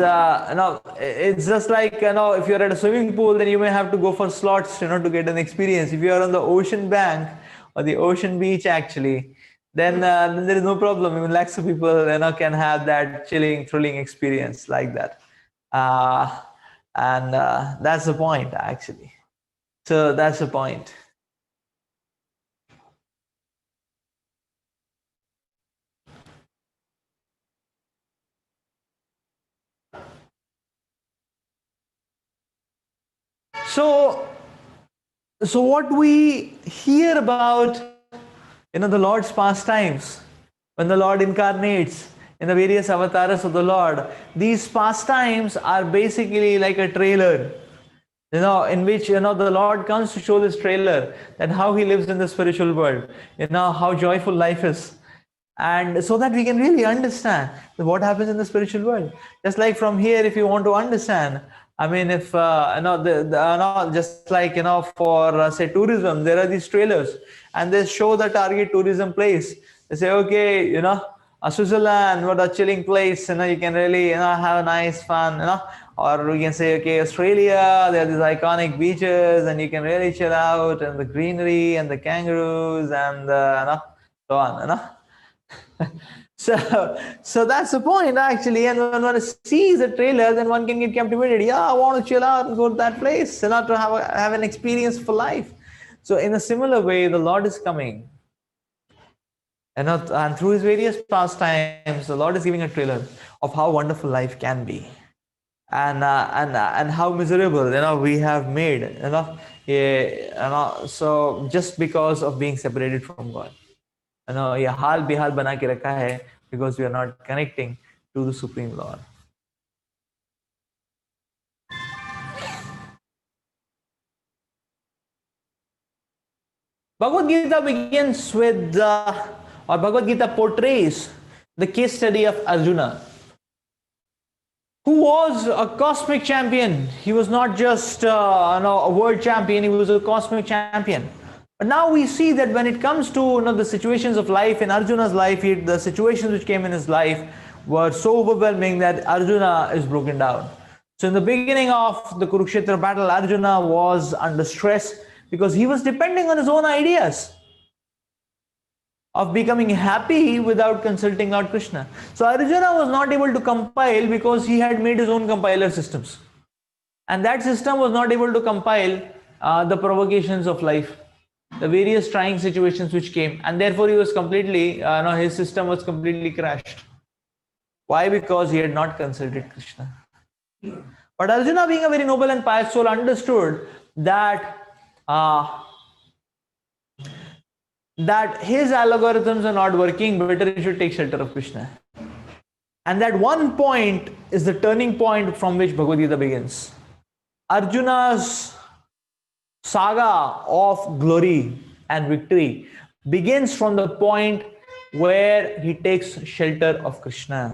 just like, if you're at a swimming pool, then you may have to go for slots, to get an experience. If you're on the ocean bank or the ocean beach, actually, then there is no problem. Even lakhs of people, can have that chilling, thrilling experience like that. And that's the point, actually. So that's the point. So what we hear about, the Lord's pastimes, when the Lord incarnates in the various avatars of the Lord, these pastimes are basically like a trailer, in which, the Lord comes to show this trailer, that how he lives in the spiritual world, how joyful life is. And so that we can really understand what happens in the spiritual world. Just like from here, if you want to understand, I mean, if just like for say tourism, there are these trailers, and they show the target tourism place. They say, okay, Switzerland, what a chilling place. You can really have a nice fun. Or we can say, okay, Australia, there are these iconic beaches, and you can really chill out, and the greenery and the kangaroos and so on. So that's the point, actually. And when one sees the trailer, then one can get captivated. Yeah, I want to chill out and go to that place, and not to have an experience for life. So in a similar way, the Lord is coming, and through his various pastimes, the Lord is giving a trailer of how wonderful life can be, and how miserable we have made, so just because of being separated from God. ये हाल बेहाल बना के रखा है, because we are not connecting to the Supreme Lord. Bhagavad Gita begins with, or Bhagavad Gita portrays the case study of Arjuna, who was a cosmic champion. He was not just a world champion, he was a cosmic champion. But now we see that when it comes to the situations of life in Arjuna's life, the situations which came in his life were so overwhelming that Arjuna is broken down. So in the beginning of the Kurukshetra battle, Arjuna was under stress because he was depending on his own ideas of becoming happy without consulting out Krishna. So Arjuna was not able to compile because he had made his own compiler systems. And that system was not able to compile the provocations of life, the various trying situations which came, and therefore he was completely, his system was completely crashed. Why? Because he had not consulted Krishna. But Arjuna, being a very noble and pious soul, understood that his algorithms are not working, better he should take shelter of Krishna. And that one point is the turning point from which Bhagavad Gita begins. Arjuna's saga of glory and victory begins from the point where he takes shelter of Krishna.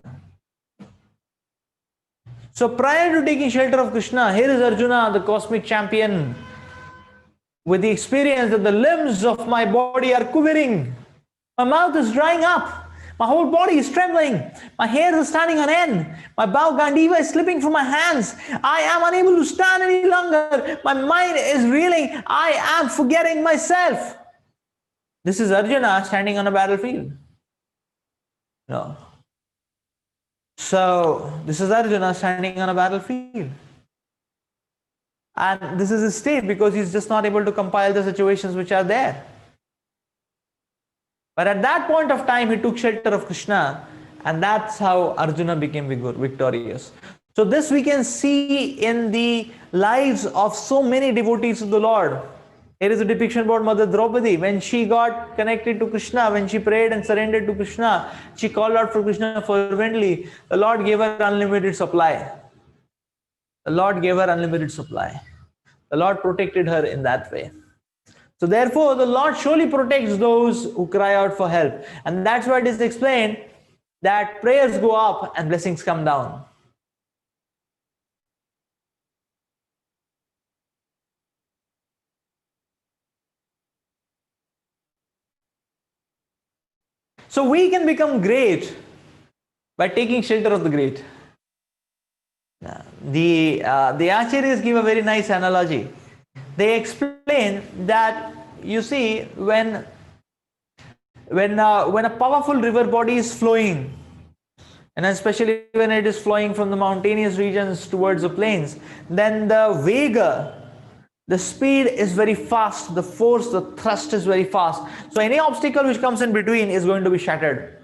So prior to taking shelter of Krishna, here is Arjuna, the cosmic champion, with the experience that the limbs of my body are quivering. My mouth is drying up. My whole body is trembling. My hairs are standing on end. My bow gandiva is slipping from my hands. I am unable to stand any longer. My mind is reeling. I am forgetting myself. This is Arjuna standing on a battlefield. No. So, this is Arjuna standing on a battlefield. And this is his state because he's just not able to compile the situations which are there. But at that point of time, he took shelter of Krishna, and that's how Arjuna became victorious. So this we can see in the lives of so many devotees of the Lord. Here is a depiction about Mother Draupadi. When she got connected to Krishna, when she prayed and surrendered to Krishna, she called out for Krishna fervently. The Lord gave her unlimited supply. The Lord gave her unlimited supply. The Lord protected her in that way. So therefore, the Lord surely protects those who cry out for help. And that's why it is explained that prayers go up and blessings come down. So we can become great by taking shelter of the great. The Acharyas give a very nice analogy. They explain that, you see, when a powerful river body is flowing, and especially when it is flowing from the mountainous regions towards the plains, then the vega, the speed is very fast, the force, the thrust is very fast. So any obstacle which comes in between is going to be shattered.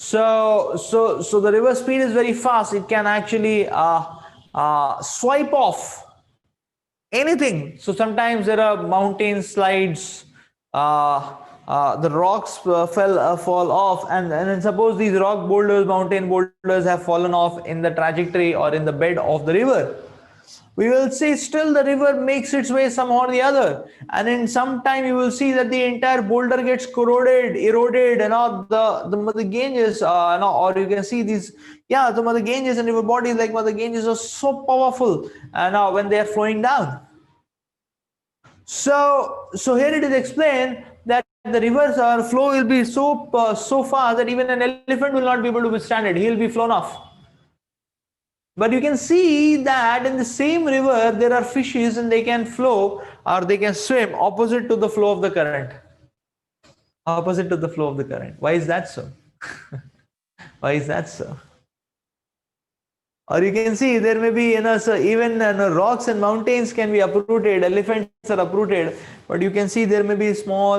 So the river speed is very fast. It can actually swipe off anything. So sometimes there are mountain slides, the rocks fall off, and then suppose these rock boulders, mountain boulders have fallen off in the trajectory or in the bed of the river. We will see still the river makes its way somehow or the other, and in some time you will see that the entire boulder gets corroded, eroded, and all the Mother Ganges, or you can see these, the Mother Ganges and river bodies like Mother Ganges are so powerful, and when they are flowing down. So here it is explained that the river's flow will be so fast that even an elephant will not be able to withstand it. He will be flown off. But you can see that in the same river there are fishes, and they can flow or they can swim opposite to the flow of the current. Opposite to the flow of the current. Why is that so? Why is that so? Or you can see there may be, so even rocks and mountains can be uprooted, elephants are uprooted, but you can see there may be small,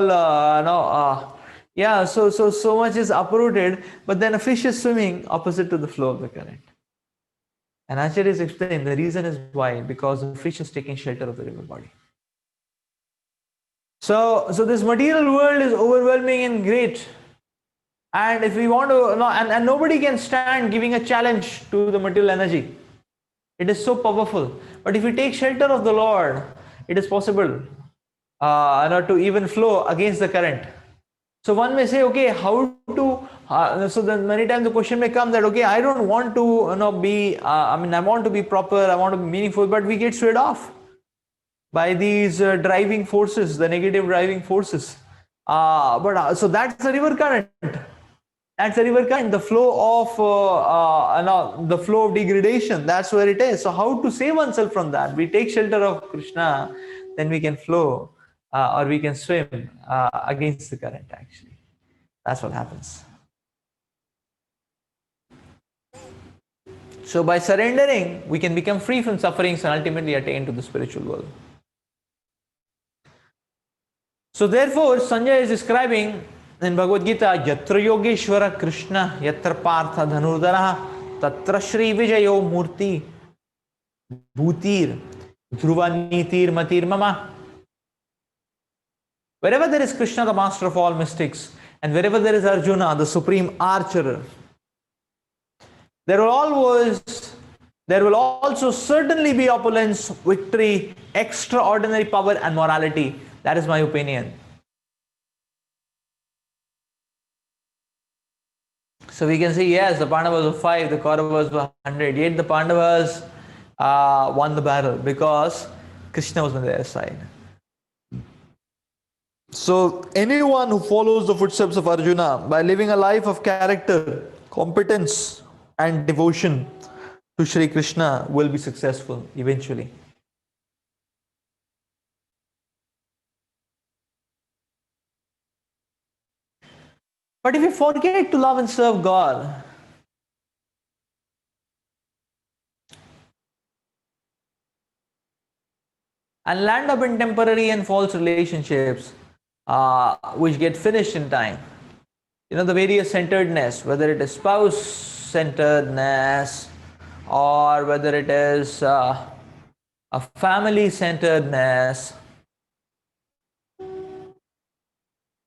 so much is uprooted, but then a fish is swimming opposite to the flow of the current. And Acharya is explaining the reason is why, because the fish is taking shelter of the river body. So this material world is overwhelming and great. And if we want to, and nobody can stand giving a challenge to the material energy. It is so powerful. But if we take shelter of the Lord, it is possible to even flow against the current. So one may say, okay, how to, so then many times the question may come that, okay, I don't want to I want to be proper, I want to be meaningful, but we get swayed off by these driving forces, the negative driving forces. So that's the river current. That's the river current, the flow of the flow of degradation. That's where it is. So how to save oneself from that? We take shelter of Krishna, then we can flow or we can swim against the current. Actually, that's what happens. So by surrendering, we can become free from sufferings and ultimately attain to the spiritual world. So therefore, Sanjay is describing in Bhagavad Gita, Yatra Yogeshwara Krishna, Yatra Partha Dhanurdara, Tatra Shri Vijayo Murti, Bhutir, Dhruva Nitir Matir Mama. Wherever there is Krishna, the master of all mystics, and wherever there is Arjuna, the supreme archer, there will also certainly be opulence, victory, extraordinary power and morality. That is my opinion. So we can see, yes, the Pandavas were 5, the Kauravas were 100. Yet the Pandavas won the battle because Krishna was on their side. So anyone who follows the footsteps of Arjuna by living a life of character, competence, and devotion to Shri Krishna will be successful eventually. But if you forget to love and serve God, and land up in temporary and false relationships, which get finished in time, the various centeredness, whether it is spouse centeredness or whether it is a family centeredness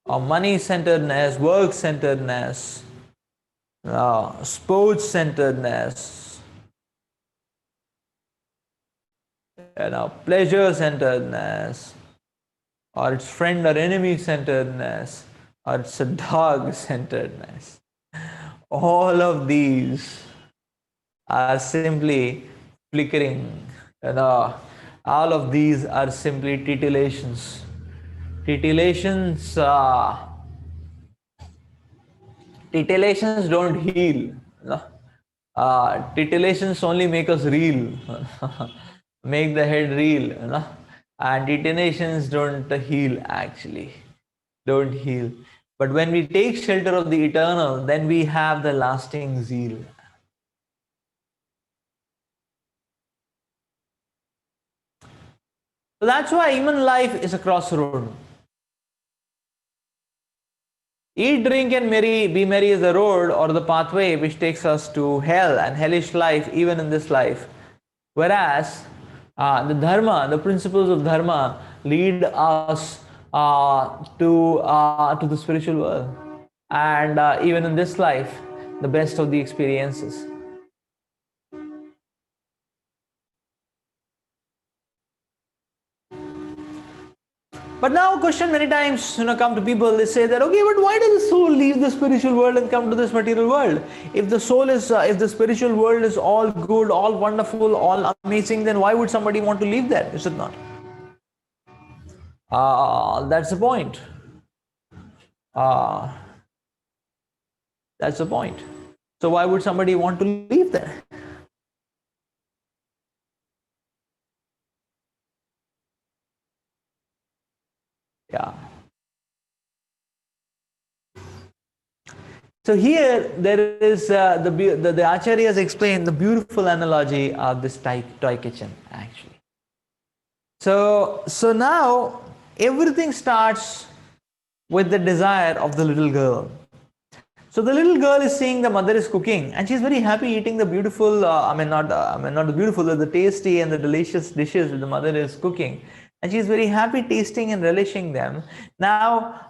or money centeredness, work centeredness, sports centeredness, pleasure centeredness, or it's friend or enemy centeredness, or it's a dog centeredness. All of these are simply flickering. All of these are simply titillations. Titillations don't heal. Titillations only make us reel, make the head reel, and titillations don't heal actually, don't heal. But when we take shelter of the eternal, then we have the lasting zeal. So that's why human life is a crossroad. Eat, drink, and be merry is the road or the pathway which takes us to hell and hellish life even in this life. Whereas the dharma, the principles of dharma, lead us to the spiritual world, and even in this life, the best of the experiences. But now, question many times come to people. They say that, okay, but why does the soul leave the spiritual world and come to this material world? If the soul is, if the spiritual world is all good, all wonderful, all amazing, then why would somebody want to leave that? Is it not? That's the point. Uh, that's the point. So why would somebody want to leave there? Yeah. So here there is the acharyas explain the beautiful analogy of this toy kitchen actually. So now everything starts with the desire of the little girl. So the little girl is seeing the mother is cooking, and she's very happy eating the beautiful. Not the beautiful, the tasty and the delicious dishes that the mother is cooking, and she's very happy tasting and relishing them. Now,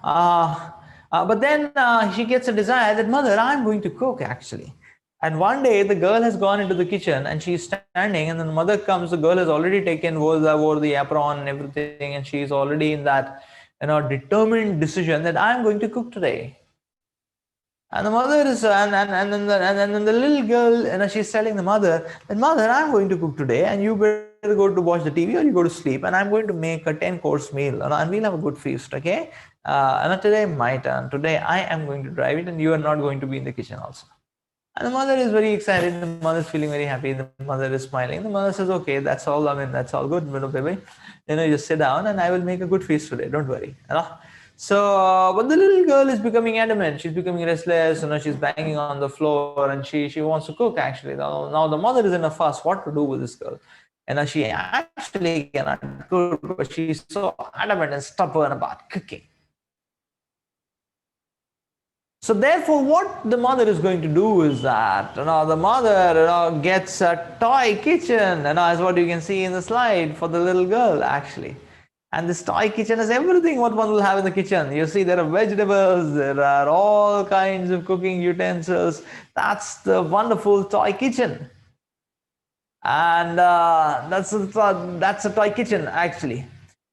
but then she gets a desire that mother, I'm going to cook actually. And one day the girl has gone into the kitchen and she's standing, and then the mother comes. The girl has already wore the apron and everything, and she's already in that determined decision that I'm going to cook today. And the mother is, and then the little girl, she's telling the mother that, mother, I'm going to cook today, and you better go to watch the TV or you go to sleep, and I'm going to make a 10-course meal, and we'll have a good feast, okay? And today, my turn. Today, I am going to drive it, and you are not going to be in the kitchen also. And the mother is very excited. The mother is feeling very happy. The mother is smiling. The mother says, okay, that's all. That's all good, baby. You just sit down, and I will make a good feast today. Don't worry. So, but the little girl is becoming adamant. She's becoming restless. She's banging on the floor, and she wants to cook. Actually, now the mother is in a fuss. What to do with this girl? And she actually cannot cook, but she's so adamant and stubborn about cooking. So therefore, what the mother is going to do is that the mother gets a toy kitchen, as what you can see in the slide for the little girl actually. And this toy kitchen has everything what one will have in the kitchen. You see, there are vegetables, there are all kinds of cooking utensils. That's the wonderful toy kitchen. And that's a toy kitchen actually.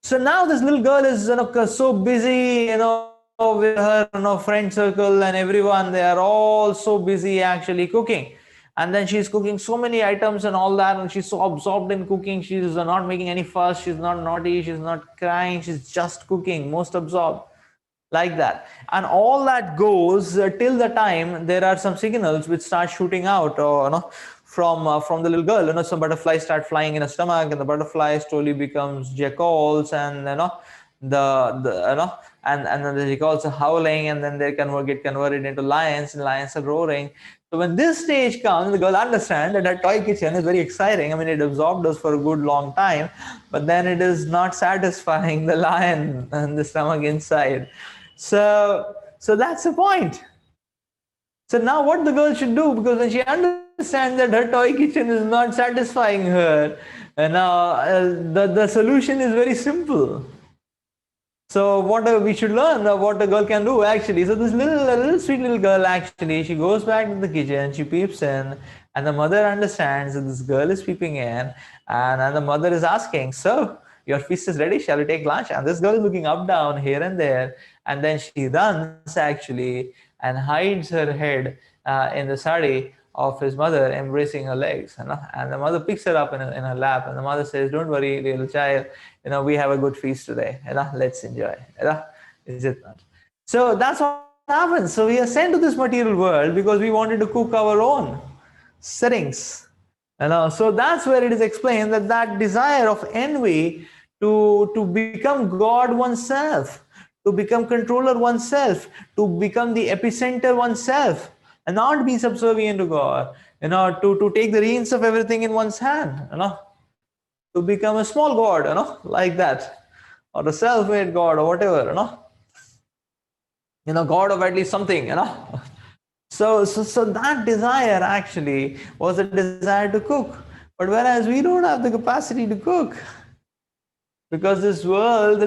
So now this little girl is so busy, with her friend circle and everyone, they are all so busy actually cooking. And then she's cooking so many items and all that, and she's so absorbed in cooking. She's not making any fuss, she's not naughty, she's not crying, she's just cooking, most absorbed, like that. And all that goes till the time there are some signals which start shooting out, or from the little girl. Some butterflies start flying in her stomach, and the butterfly slowly becomes jackals, and the and then the jackals are howling, and then they get converted into lions, and lions are roaring. So when this stage comes, the girl understands that her toy kitchen is very exciting. I mean, it absorbed us for a good long time, but then it is not satisfying the lion and the stomach inside. So that's the point. So now what the girl should do, because when she understands that her toy kitchen is not satisfying her, and now the solution is very simple. So what we should learn, what the girl can do actually. So this little sweet little girl actually, she goes back to the kitchen, she peeps in, and the mother understands that this girl is peeping in, and the mother is asking, so your feast is ready, shall we take lunch? And this girl is looking up, down, here and there, and then she runs actually and hides her head in the sari of his mother, embracing her legs, and the mother picks her up in her lap, and the mother says, don't worry, little child, we have a good feast today, let's enjoy, is it not? So that's what happens. So we are sent to this material world because we wanted to cook our own settings, so that's where it is explained that that desire of envy to become God oneself, to become controller oneself, to become the epicenter oneself, and not be subservient to God, to take the reins of everything in one's hand, to become a small God, like that, or a self-made God, or whatever, God of at least something, So that desire actually was a desire to cook. But whereas we don't have the capacity to cook, because this world,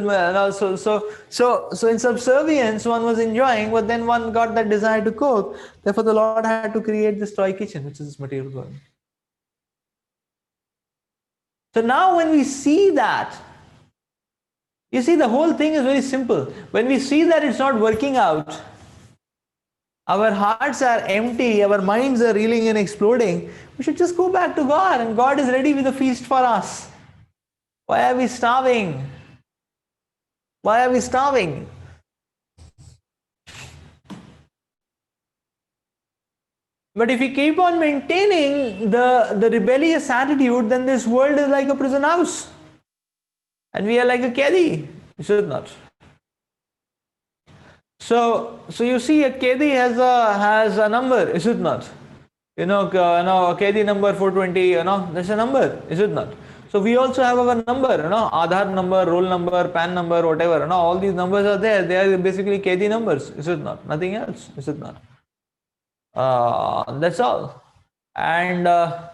so in subservience one was enjoying, but then one got that desire to cook. Therefore the Lord had to create this toy kitchen, which is this material world. So now when we see that, you see, the whole thing is very simple. When we see that it's not working out, our hearts are empty, our minds are reeling and exploding, we should just go back to God, and God is ready with a feast for us. Why are we starving? Why are we starving? But if we keep on maintaining the rebellious attitude, then this world is like a prison house, and we are like a kedi, is it not? So you see, a kedi has a number, is it not? A kedi number 420, that's a number, is it not? So we also have our number, Aadhaar number, roll number, PAN number, whatever, all these numbers are there. They are basically KD numbers, is it not? Nothing else, is it not? That's all. And a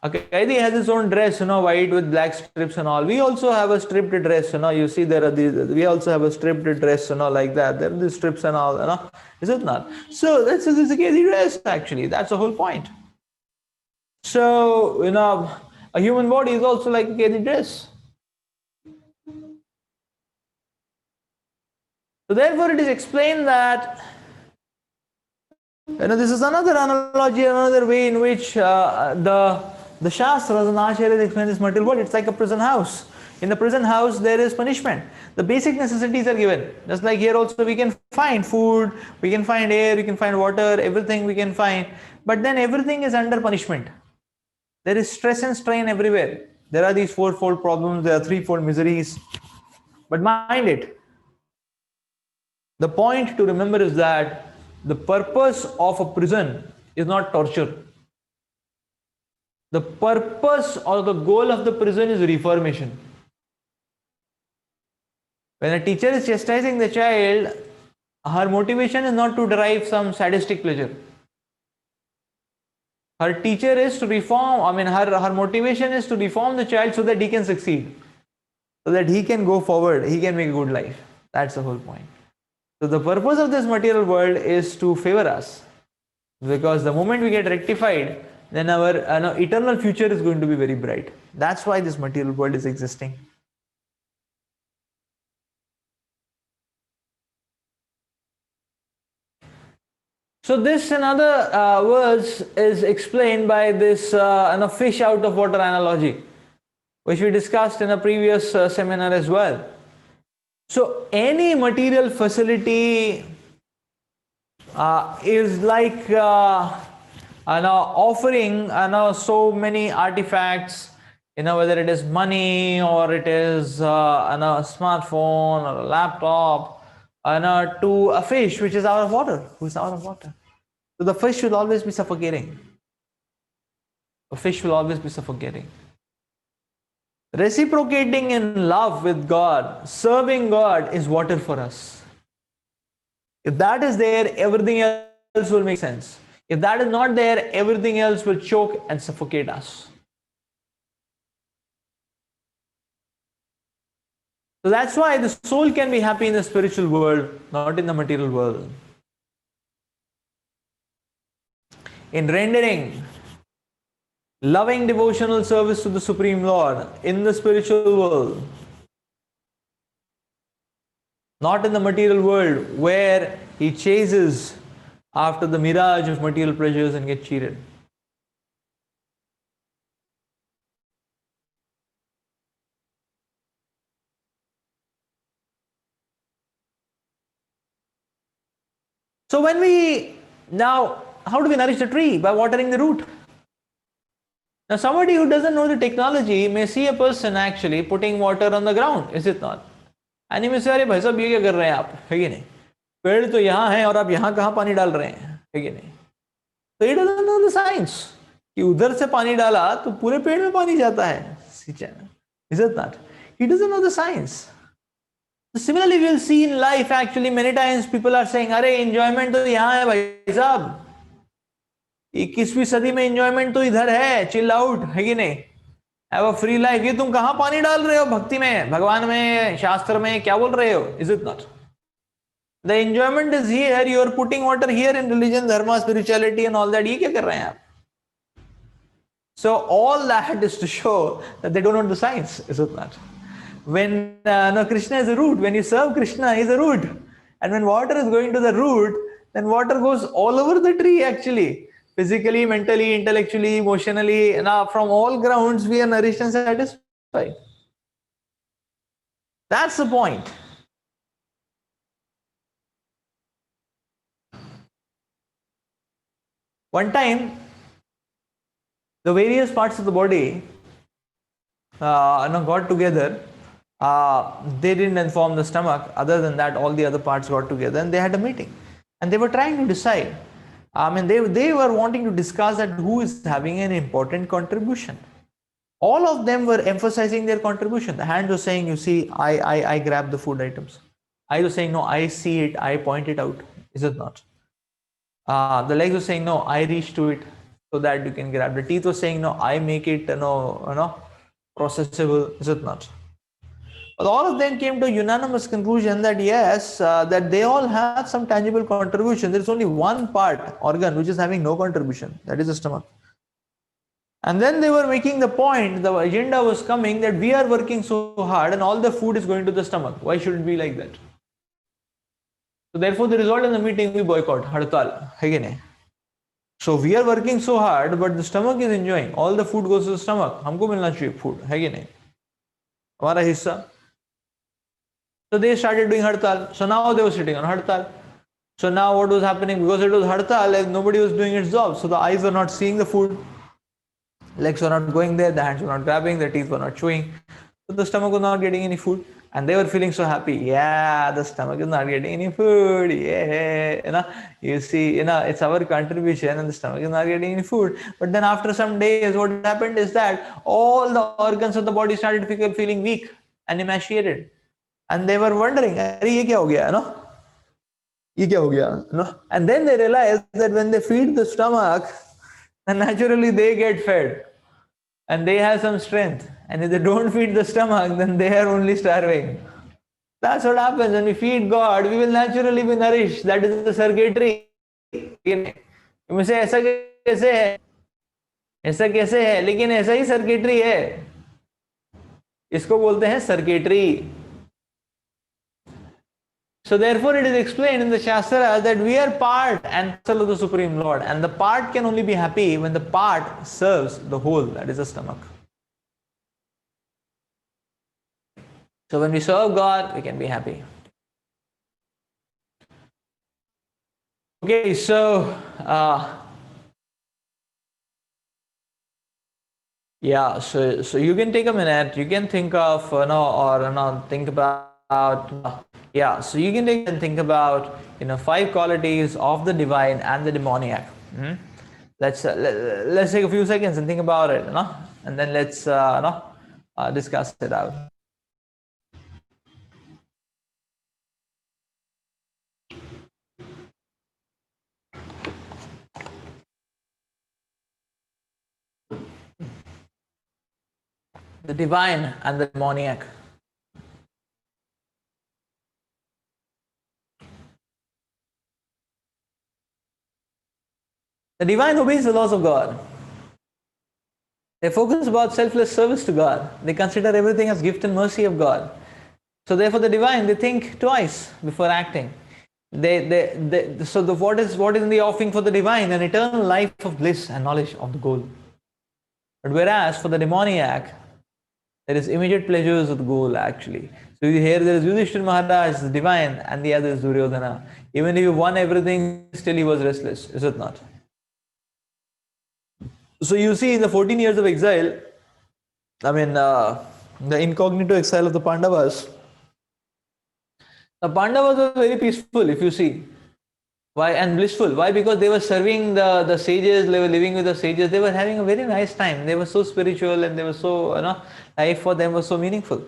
Kaidi has its own dress, white with black strips and all. We also have a stripped dress, you see there are these, we also have a stripped dress, like that. There are these strips and all, is it not? So this is a Kaidi dress actually, that's the whole point. So, a human body is also like a Kaidi dress. So therefore it is explained that, this is another analogy, another way in which the Shastras and Acharyas explain this material world. It's like a prison house. In the prison house, there is punishment. The basic necessities are given. Just like here also, we can find food, we can find air, we can find water, everything we can find. But then everything is under punishment. There is stress and strain everywhere. There are these fourfold problems, there are threefold miseries. But mind it, the point to remember is that the purpose of a prison is not torture. The purpose or the goal of the prison is reformation. When a teacher is chastising the child, her motivation is not to derive some sadistic pleasure. Her teacher is to reform, her motivation is to reform the child so that he can succeed, so that he can go forward, he can make a good life. That's the whole point. So the purpose of this material world is to favor us, because the moment we get rectified, then our eternal future is going to be very bright. That's why this material world is existing. So this, in other words, is explained by this fish out of water analogy, which we discussed in a previous seminar as well. So any material facility is like offering so many artifacts, whether it is money or it is a smartphone or a laptop, to a fish which is out of water, who's out of water. So the fish will always be suffocating. A fish will always be suffocating. Reciprocating in love with God, serving God is water for us. If that is there, everything else will make sense. If that is not there, everything else will choke and suffocate us. So that's why the soul can be happy in the spiritual world, not in the material world. In rendering loving devotional service to the Supreme Lord in the spiritual world, not in the material world where he chases after the mirage of material pleasures and gets cheated. So when we now, how do we nourish the tree? By watering the root. Now somebody who doesn't know the technology may see a person actually putting water on the ground, is it not? And he may say, अरे भाई साहब ये क्या कर रहे हैं आप, है कि नहीं? पेड़ तो यहाँ है और आप यहाँ कहाँ पानी डाल रहे हैं, है कि नहीं? So he doesn't know the science कि उधर से पानी डाला तो पूरे पेड़ में पानी जाता है, is it not? He doesn't know the science. So similarly, we will see in life actually many times people are saying, अरे enjoyment तो यहाँ है भाई साहब, 21वीं सदी में enjoyment तो इधर है, chill out, है कि नहीं? Have a free life. ये तुम कहाँ पानी डाल रहे हो भक्ति में, भगवान में, शास्त्र में, क्या बोल रहे हो? Is it not? The enjoyment is here. You are putting water here in religion, dharma, spirituality, and all that. ये क्या कर रहे हैं आप? So all that is to show that they don't know the science. Is it not? When Krishna is a root, when you serve Krishna, he is a root, and when water is going to the root, then water goes all over the tree actually, physically, mentally, intellectually, emotionally. Now from all grounds we are nourished and satisfied. That's the point. One time, the various parts of the body got together. They didn't inform the stomach. Other than that, all the other parts got together and they had a meeting. And they were trying to decide. They were wanting to discuss that who is having an important contribution. All of them were emphasizing their contribution. The hand was saying, you see, I grab the food items. I was saying, no, I see it, I point it out. Is it not? The legs were saying, no, I reach to it so that you can grab. The teeth were saying, no, I make it, processable. Is it not? But all of them came to a unanimous conclusion that yes, that they all have some tangible contribution. There is only one organ, which is having no contribution. That is the stomach. And then they were making the point, the agenda was coming that we are working so hard and all the food is going to the stomach. Why should it be like that? So therefore the result in the meeting, we boycott, hadtal. So we are working so hard, but the stomach is enjoying. All the food goes to the stomach. हमको मिलना चाहिए food, है कि नहीं? हमारा हिस्सा. So they started doing hartal. So now they were sitting on hartal. So now what was happening? Because it was hartal, like nobody was doing its job. So the eyes were not seeing the food. Legs were not going there. The hands were not grabbing. The teeth were not chewing. So the stomach was not getting any food. And they were feeling so happy. Yeah, the stomach is not getting any food. Yeah, you see, it's our contribution and the stomach is not getting any food. But then after some days, what happened is that all the organs of the body started feeling weak and emaciated. And they were wondering, ये क्या हो गया, ये क्या हो गया, and then they realized that when they feed the stomach, then naturally they get fed and they have some strength. And if they don't feed the stomach, then they are only starving. That's what happens when we feed God. We will naturally be nourished. That is the circuitry. You may say, ऐसा कैसे है? ऐसा कैसे है? लेकिन ऐसा ही circuitry है. इसको बोलते हैं circuitry. So therefore it is explained in the Shastra that we are part and parcel of the Supreme Lord, and the part can only be happy when the part serves the whole, that is the stomach. So when we serve God, we can be happy. Okay, so yeah, so you can take a minute, you can think of think about yeah, so you can take and think about 5 qualities of the divine and the demoniac. Let's take a few seconds and think about it, and then let's discuss it out. The divine and the demoniac. The divine obeys the laws of God. They focus about selfless service to God. They consider everything as gift and mercy of God. So therefore the divine, they think twice before acting. What is in the offering for the divine? An eternal life of bliss and knowledge of the goal. But whereas for the demoniac, there is immediate pleasures of the goal actually. So here there is Yudhishthira Maharaj, the divine, and the other is Duryodhana. Even if you won everything, still he was restless, is it not? So you see in the 14 years of exile, the incognito exile of the Pandavas, the Pandavas were very peaceful, if you see. Why? And blissful. Why? Because they were serving the sages, they were living with the sages, they were having a very nice time. They were so spiritual and they were so, life for them was so meaningful.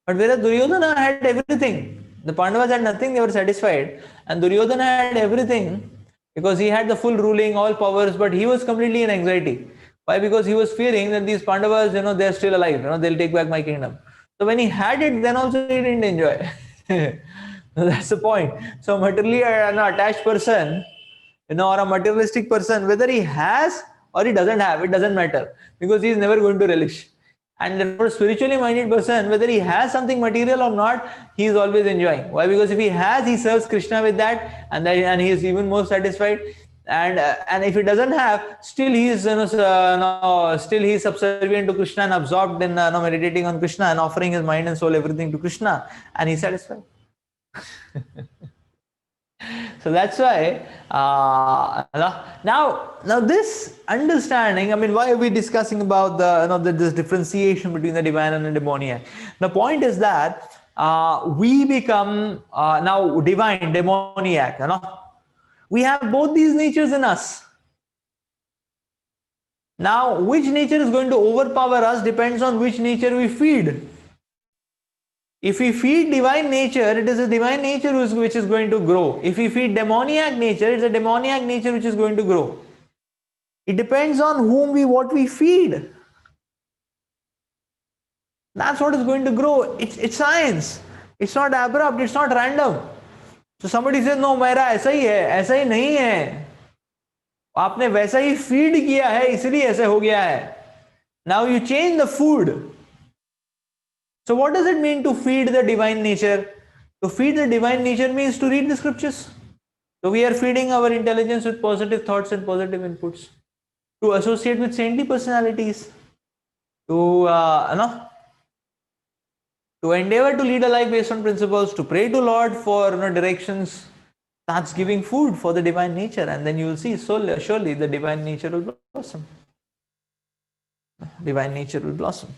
But whereas Duryodhana had everything, the Pandavas had nothing, they were satisfied. And Duryodhana had everything because he had the full ruling, all powers, but he was completely in anxiety. Why? Because he was fearing that these Pandavas, they're still alive, they'll take back my kingdom. So when he had it, then also he didn't enjoy. That's the point. So materially an attached person, or a materialistic person, whether he has or he doesn't have, it doesn't matter because he is never going to relish. And for a spiritually minded person, whether he has something material or not, he is always enjoying. Why? Because if he has, he serves Krishna with that, and he is even more satisfied. And if he doesn't have, still he is still he is subservient to Krishna and absorbed in meditating on Krishna and offering his mind and soul, everything to Krishna, and he is satisfied. So that's why now this understanding, why are we discussing about this differentiation between the divine and the demoniac? The point is that we become now divine, demoniac, we have both these natures in us. Now which nature is going to overpower us depends on which nature we feed. If we feed divine nature, it is a divine nature which is going to grow. If we feed demoniac nature, it's a demoniac nature which is going to grow. It depends on what we feed. That's what is going to grow. It's science. It's not abrupt, it's not random. So somebody says, no, मेरा ऐसा ही है, ऐसा ही नहीं है. आपने वैसा ही feed किया है, इसलिए ऐसे हो गया है. Now you change the food. So what does it mean to feed the divine nature? To feed the divine nature means to read the scriptures. So we are feeding our intelligence with positive thoughts and positive inputs. To associate with saintly personalities. To endeavor to lead a life based on principles. To pray to Lord for directions. That's giving food for the divine nature. And then you will see, so surely the divine nature will blossom. Divine nature will blossom.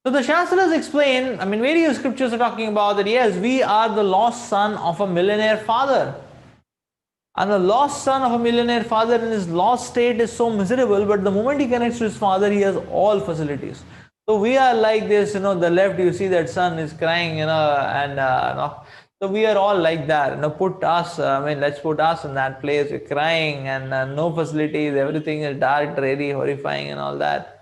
So the Shastras explain, various scriptures are talking about that, yes, we are the lost son of a millionaire father. And the lost son of a millionaire father in his lost state is so miserable, but the moment he connects to his father, he has all facilities. So we are like this, the left, you see that son is crying, so we are all like that. Put us, let's put us in that place, we're crying and no facilities, everything is dark, dreary, horrifying and all that.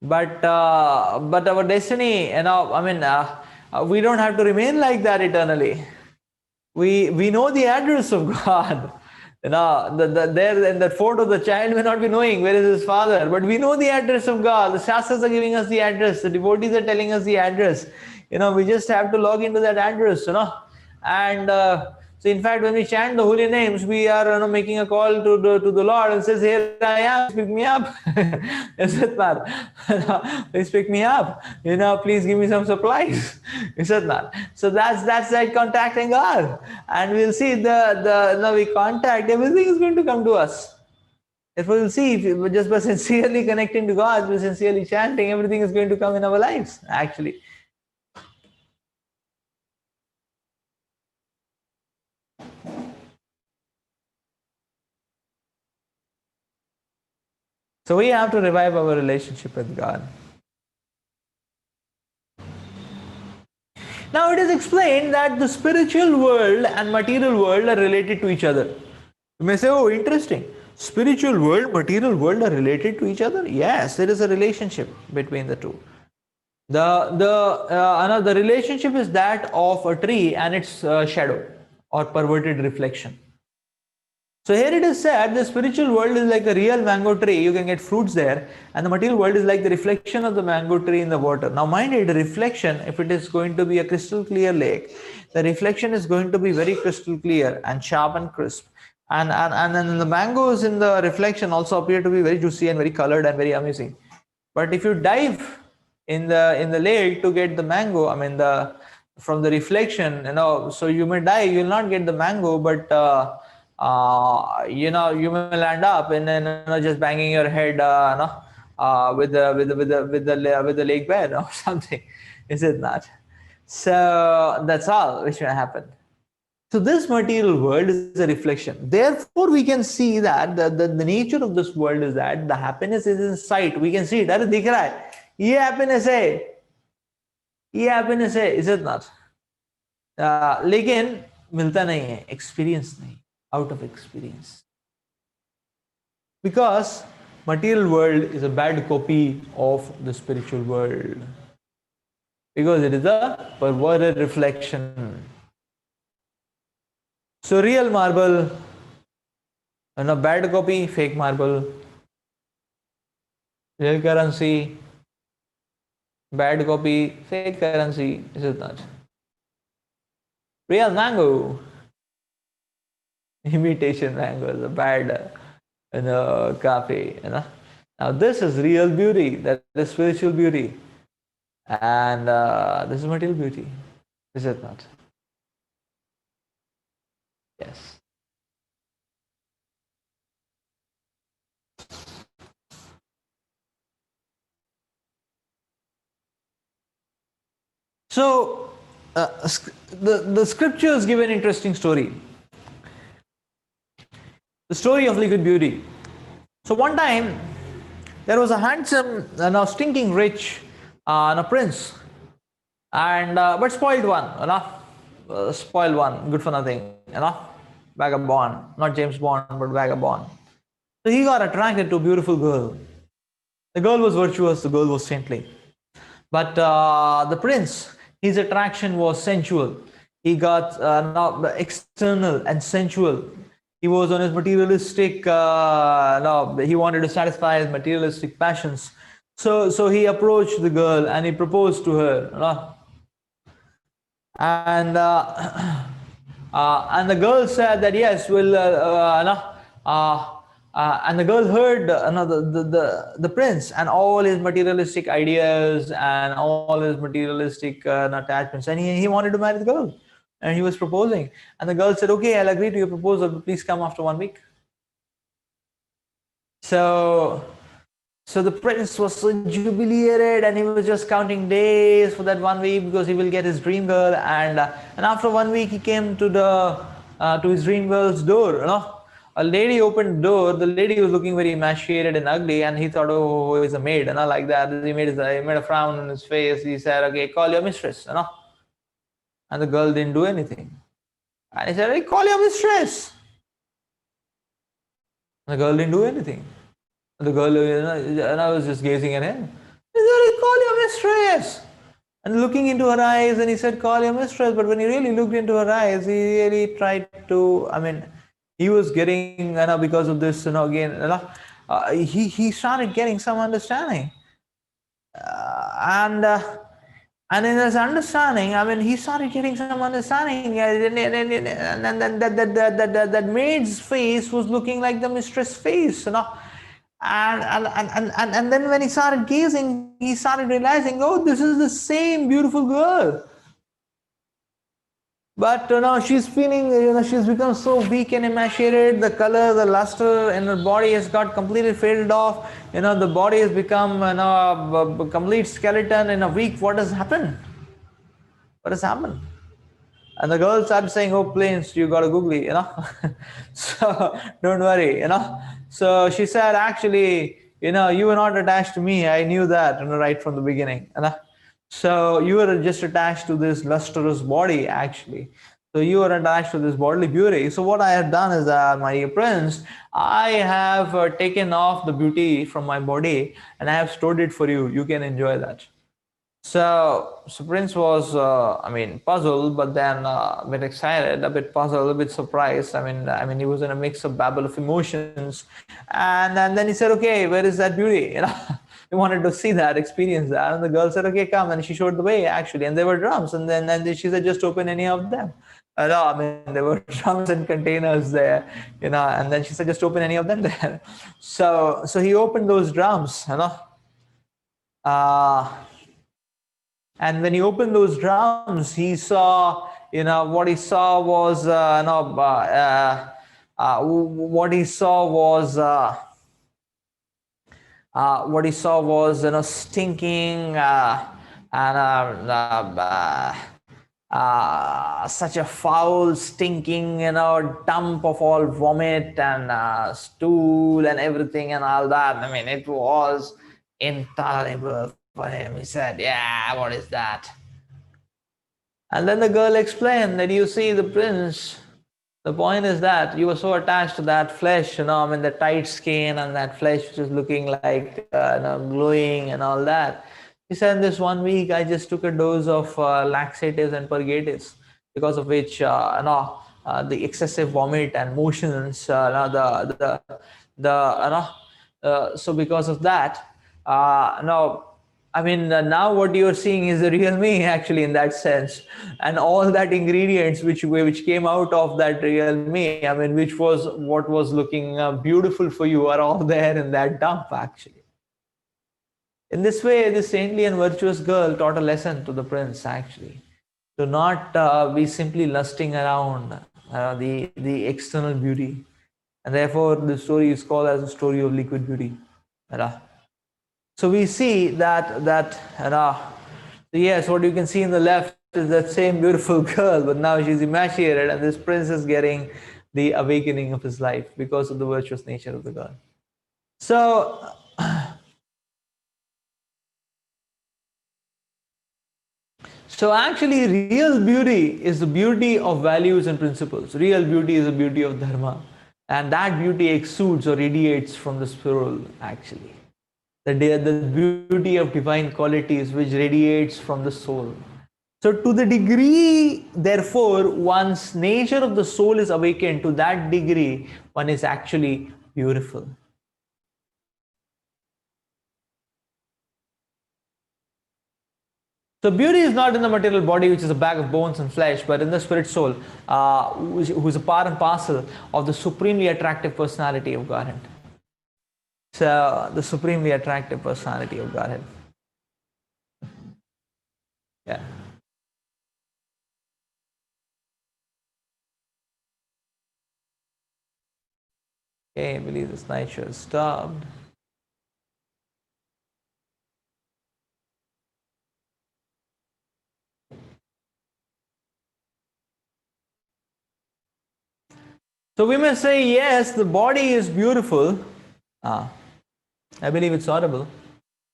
But our destiny, we don't have to remain like that eternally. We know the address of God. There in that photo, the child may not be knowing where is his father, but we know the address of God. The Shastras are giving us the address. The devotees are telling us the address. We just have to log into that address, and so in fact, when we chant the holy names, we are making a call to the Lord and says, "Here I am, pick me up." Is it not? Please pick me up. Please give me some supplies. Is it not? So that's like contacting God, and we'll see we contact, everything is going to come to us. If we will see, if we just by sincerely connecting to God, by sincerely chanting, everything is going to come in our lives. Actually. So we have to revive our relationship with God. Now it is explained that the spiritual world and material world are related to each other. You may say, oh, interesting. Spiritual world, material world are related to each other? Yes, there is a relationship between the two. The relationship is that of a tree and its shadow or perverted reflection. So here it is said the spiritual world is like a real mango tree, you can get fruits there, and the material world is like the reflection of the mango tree in the water. Now mind you, the reflection, if it is going to be a crystal clear lake, the reflection is going to be very crystal clear and sharp and crisp. And then the mangoes in the reflection also appear to be very juicy and very colored and very amazing. But if you dive in the lake to get the mango, from the reflection, so you may die, you will not get the mango, but you may land up and then just banging your head with the lake bed or something. Is it not? So that's all which may happen. So this material world is a reflection. Therefore, we can see that the nature of this world is that the happiness is in sight. We can see it. अरे दिख रहा है. ये happiness है. ये happiness है. Is it not? लेकिन मिलता नहीं है. Experience नहीं. Out of experience. Because material world is a bad copy of the spiritual world. Because it is a perverted reflection. So real marble, and a bad copy, fake marble. Real currency, bad copy, fake currency. Is it not? Real mango, imitation mango is a bad coffee. Now this is real beauty. That is spiritual beauty, and this is material beauty. Is it not? Yes. So the scriptures give an interesting story. The story of liquid beauty. So one time there was a handsome, stinking rich, prince, and but spoiled one, spoiled one, good for nothing, vagabond, not James Bond, but vagabond. So he got attracted to a beautiful girl. The girl was virtuous, the girl was saintly, but the prince, his attraction was sensual. He got external and sensual. He was on his materialistic. He wanted to satisfy his materialistic passions. So he approached the girl and he proposed to her. And the girl said that yes, will and the girl heard the prince and all his materialistic ideas and all his materialistic attachments, and he wanted to marry the girl, and he was proposing, and the girl said, "Okay, I'll agree to your proposal, but please come after 1 week." So the prince was so jubilated, and he was just counting days for that 1 week because he will get his dream girl. And after 1 week, he came to his dream girl's door. A lady opened the door. The lady was looking very emaciated and ugly, and he thought, "Oh, he's a maid," like that. He made a frown on his face. He said, "Okay, call your mistress," And the girl didn't do anything. And he said, "Hey, call your mistress." The girl didn't do anything. The girl, and I was just gazing at him. He said, "Call your mistress." And looking into her eyes, and he said, "Call your mistress." But when he really looked into her eyes, he really tried to, he was getting, because of this, again, he started getting some understanding. And in his understanding, I mean, he started getting some understanding, and then that maid's face was looking like the mistress' face, and then when he started gazing, he started realizing, oh, this is the same beautiful girl. But she's feeling, she's become so weak and emaciated. The color, the luster in her body has got completely faded off. The body has become a complete skeleton in a week. What has happened? What has happened? And the girl started saying, oh, planes, you got a googly, So don't worry, So she said, actually, you were not attached to me. I knew that, right from the beginning, So you were just attached to this lustrous body, actually. So you are attached to this bodily beauty. So what I have done is that, my dear prince, I have taken off the beauty from my body and I have stored it for you. You can enjoy that. So Prince was, puzzled, but then a bit excited, a bit puzzled, a bit surprised. He was in a mix of babble of emotions, and then he said, "Okay, where is that beauty?" He wanted to see that, experience that, and the girl said, "Okay, come." And she showed the way, actually, and there were drums, and then she said, "Just open any of them." No, there were drums and containers there, and then she said, "Just open any of them there." So he opened those drums, Uh, and when he opened those drums, he saw, what he saw was, what he saw was, stinking, such a foul, stinking, dump of all vomit and stool and everything and all that. It was intolerable for him. He said, "Yeah, what is that?" And then the girl explained that, you see, the prince, the point is that you were so attached to that flesh, the tight skin and that flesh which is looking like, glowing and all that. He said, this 1 week, I just took a dose of laxatives and purgatives, because of which, the excessive vomit and motions, so because of that, now what you're seeing is the real me, actually, in that sense, and all that ingredients which came out of that real me, which was what was looking beautiful for you, are all there in that dump, actually. In this way, this saintly and virtuous girl taught a lesson to the prince, actually, to not be simply lusting around the external beauty, and therefore the story is called as a story of liquid beauty. So we see that yes, what you can see in the left is that same beautiful girl, but now she's emaciated, and this prince is getting the awakening of his life because of the virtuous nature of the girl. So actually, real beauty is the beauty of values and principles. Real beauty is the beauty of dharma, and that beauty exudes or radiates from the soul, actually. The beauty of divine qualities which radiates from the soul. So to the degree, therefore, one's nature of the soul is awakened, to that degree, one is actually beautiful. So beauty is not in the material body, which is a bag of bones and flesh, but in the spirit soul, who is a part and parcel of the supremely attractive personality of Godhead. So the supremely attractive personality of Godhead. Yeah. Okay, I believe this night show has stopped. So we may say, yes, the body is beautiful. I believe it's audible,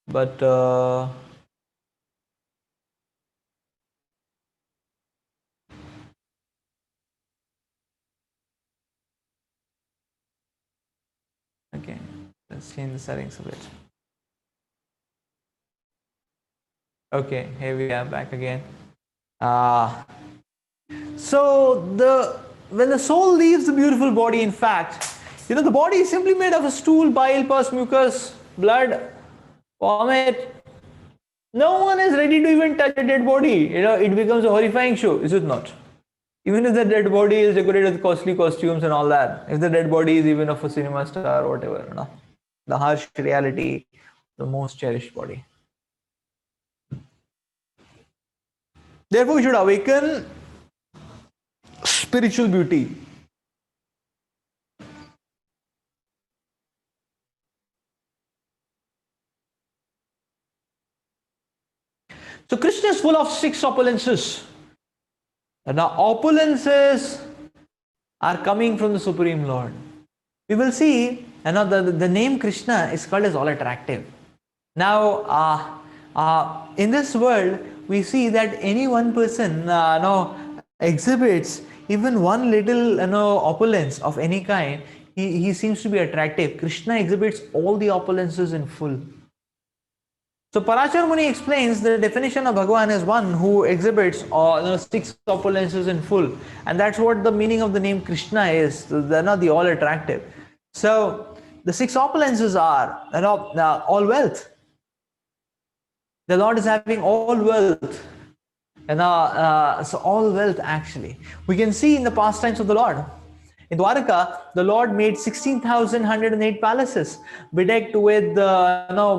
but okay, let's change the settings a bit. Okay, here we are back again. So when the soul leaves the beautiful body, in fact, the body is simply made of a stool, bile, pus, mucus, blood, vomit. No one is ready to even touch a dead body. It becomes a horrifying show, is it not? Even if the dead body is decorated with costly costumes and all that, if the dead body is even of a cinema star or whatever, the harsh reality, the most cherished body. Therefore, we should awaken spiritual beauty. So Krishna is full of 6 opulences. And now opulences are coming from the Supreme Lord. We will see, the name Krishna is called as all attractive. Now, in this world, we see that any one person exhibits even one little opulence of any kind, he seems to be attractive. Krishna exhibits all the opulences in full. So Parachar Muni explains the definition of Bhagavan as one who exhibits 6 opulences in full, and that's what the meaning of the name Krishna is. They're not the all attractive. So the 6 opulences are all wealth. The Lord is having all wealth, and so all wealth actually we can see in the pastimes of the Lord. In Dwarka, the Lord made 16,108 palaces, bedecked with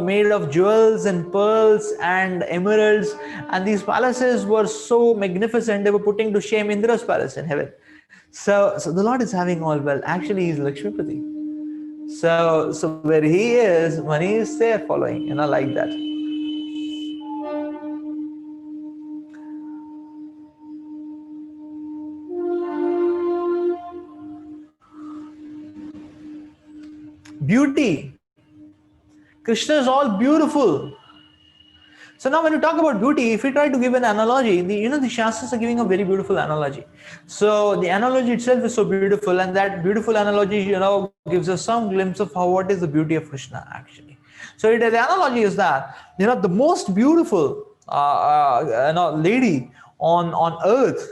made of jewels and pearls and emeralds, and these palaces were so magnificent they were putting to shame Indra's palace in heaven. So the Lord is having all wealth. Actually, He is Lakshmipati. So where He is, money is there following, like that. Beauty. Krishna is all beautiful. So now when you talk about beauty, if we try to give an analogy, the Shastras are giving a very beautiful analogy. So the analogy itself is so beautiful, and that beautiful analogy, gives us some glimpse of what is the beauty of Krishna actually. So the analogy is that, the most beautiful lady on earth,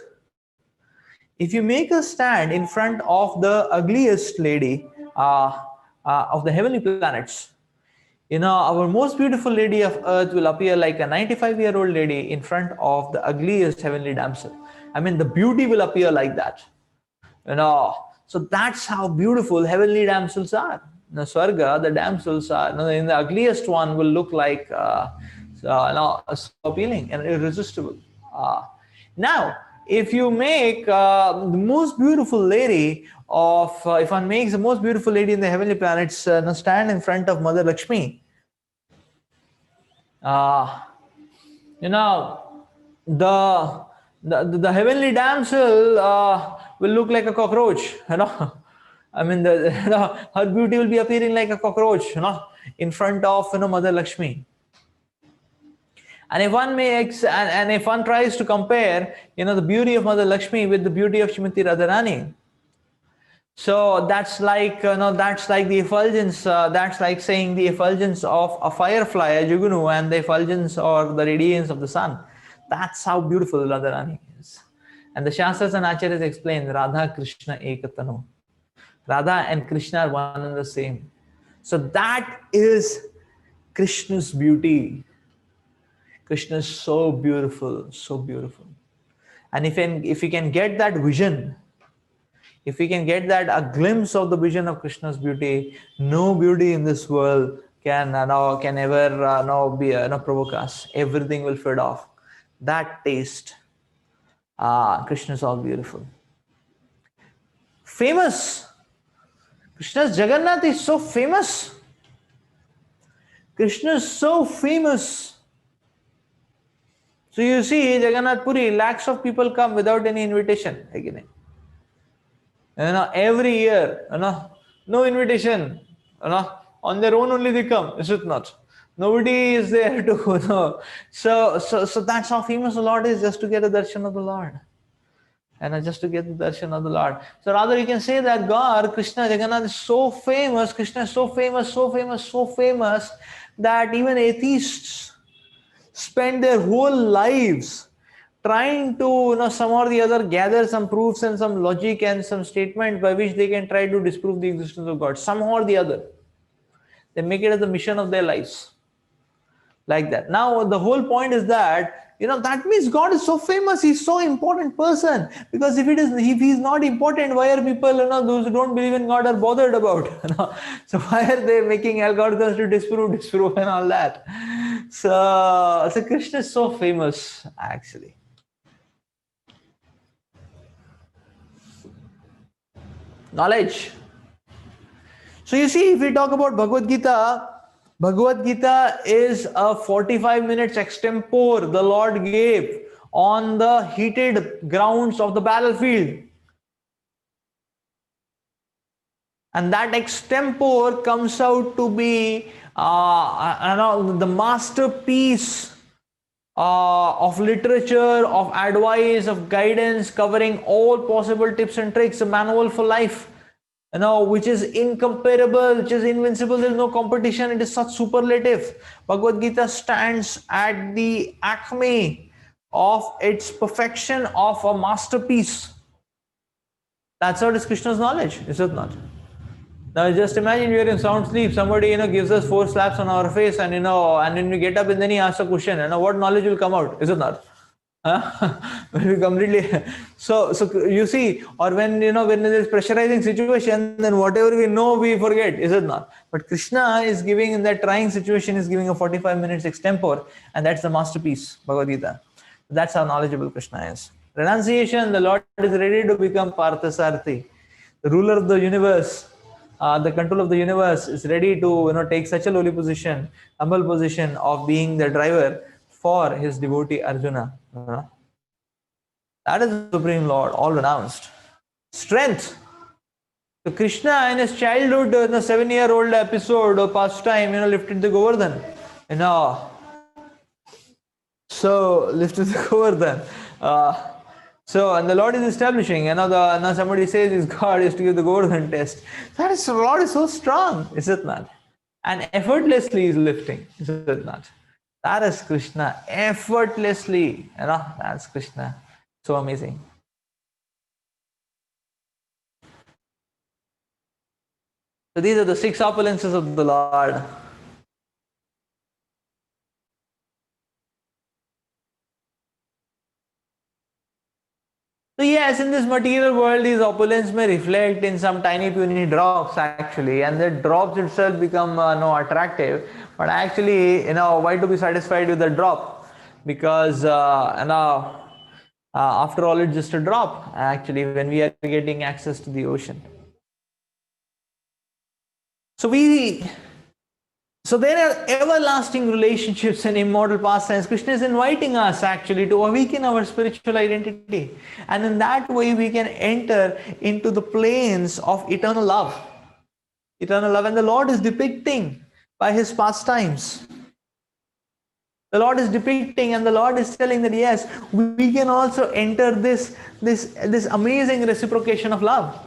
if you make her stand in front of the ugliest lady of the heavenly planets, our most beautiful lady of earth will appear like a 95-year-old lady in front of the ugliest heavenly damsel. I mean, the beauty will appear like that. So that's how beautiful heavenly damsels are. Swarga, the damsels are, in the ugliest one will look like so appealing and irresistible. Now, if you make the most beautiful lady if one makes the most beautiful lady in the heavenly planets stand in front of Mother Lakshmi, the heavenly damsel will look like a cockroach. I mean, her beauty will be appearing like a cockroach, in front of Mother Lakshmi. And if one makes and if one tries to compare, the beauty of Mother Lakshmi with the beauty of Srimati Radharani, so that's like the effulgence. That's like saying the effulgence of a firefly, a Jugunu, and the effulgence or the radiance of the sun. That's how beautiful Radharani is. And the Shastras and Acharyas explain Radha Krishna Ekatano. Radha and Krishna are one and the same. So that is Krishna's beauty. Krishna is so beautiful, so beautiful. And if we can get that vision, if we can get a glimpse of the vision of Krishna's beauty, no beauty in this world can ever be provoke us. Everything will fade off. That taste. Krishna is all beautiful. Famous. Krishna's Jagannath is so famous. Krishna is so famous. So you see, Jagannath Puri, lakhs of people come without any invitation. Again. Every year, no invitation, on their own only they come, is it not? Nobody is there to, So that's how famous the Lord is, just to get a darshan of the Lord. And just to get the darshan of the Lord. So rather you can say that God, Krishna, Jagannath is so famous, Krishna is so famous, so famous, so famous, that even atheists spend their whole lives trying to some or the other gather some proofs and some logic and some statement by which they can try to disprove the existence of God. Somehow or the other, they make it as the mission of their lives, like that. Now the whole point is that that means God is so famous, he's so important person, because if he's not important, why are people those who don't believe in God are bothered about so why are they making algorithms to disprove and all that? So Krishna is so famous actually. Knowledge. So you see, if we talk about Bhagavad Gita is a 45 minutes extempore the Lord gave on the heated grounds of the battlefield. And that extempore comes out to be the masterpiece of literature, of advice, of guidance, covering all possible tips and tricks, a manual for life. Which is incomparable, which is invincible. There is no competition. It is such superlative. Bhagavad Gita stands at the acme of its perfection of a masterpiece. That's what is Krishna's knowledge, is it not? Now just imagine we are in sound sleep. Somebody gives us 4 slaps on our face, and and when we get up and then he asks a question. What knowledge will come out? Is it not? We completely so you see, or when when there is pressurizing situation, then whatever we know we forget, is it not? But Krishna is giving, in that trying situation, is giving a 45 minutes extempore, and that's the masterpiece, Bhagavad Gita. That's how knowledgeable Krishna is. Renunciation, the Lord is ready to become Parthasarthi, the ruler of the universe. The control of the universe, is ready to take such a lowly position, humble position of being the driver for his devotee Arjuna. That is the Supreme Lord, all renounced. Strength. So Krishna in his childhood, in the 7-year-old episode of pastime, lifted the Govardhan. So lifted the Govardhan. And the Lord is establishing, now somebody says his God is to give the Govardhan test. The Lord is so strong, is it not? And effortlessly is lifting, is it not? That is Krishna, effortlessly, that's Krishna. So amazing. So these are the 6 opulences of the Lord. So yes, in this material world, these opulence may reflect in some tiny puny drops actually, and the drops itself become attractive. But actually, why to be satisfied with the drop? Because after all, it's just a drop actually when we are getting access to the ocean. So there are everlasting relationships and immortal pastimes. Krishna is inviting us actually to awaken our spiritual identity. And in that way we can enter into the planes of eternal love. Eternal love. And the Lord is depicting by his pastimes. The Lord is depicting, and the Lord is telling that yes, we can also enter this amazing reciprocation of love.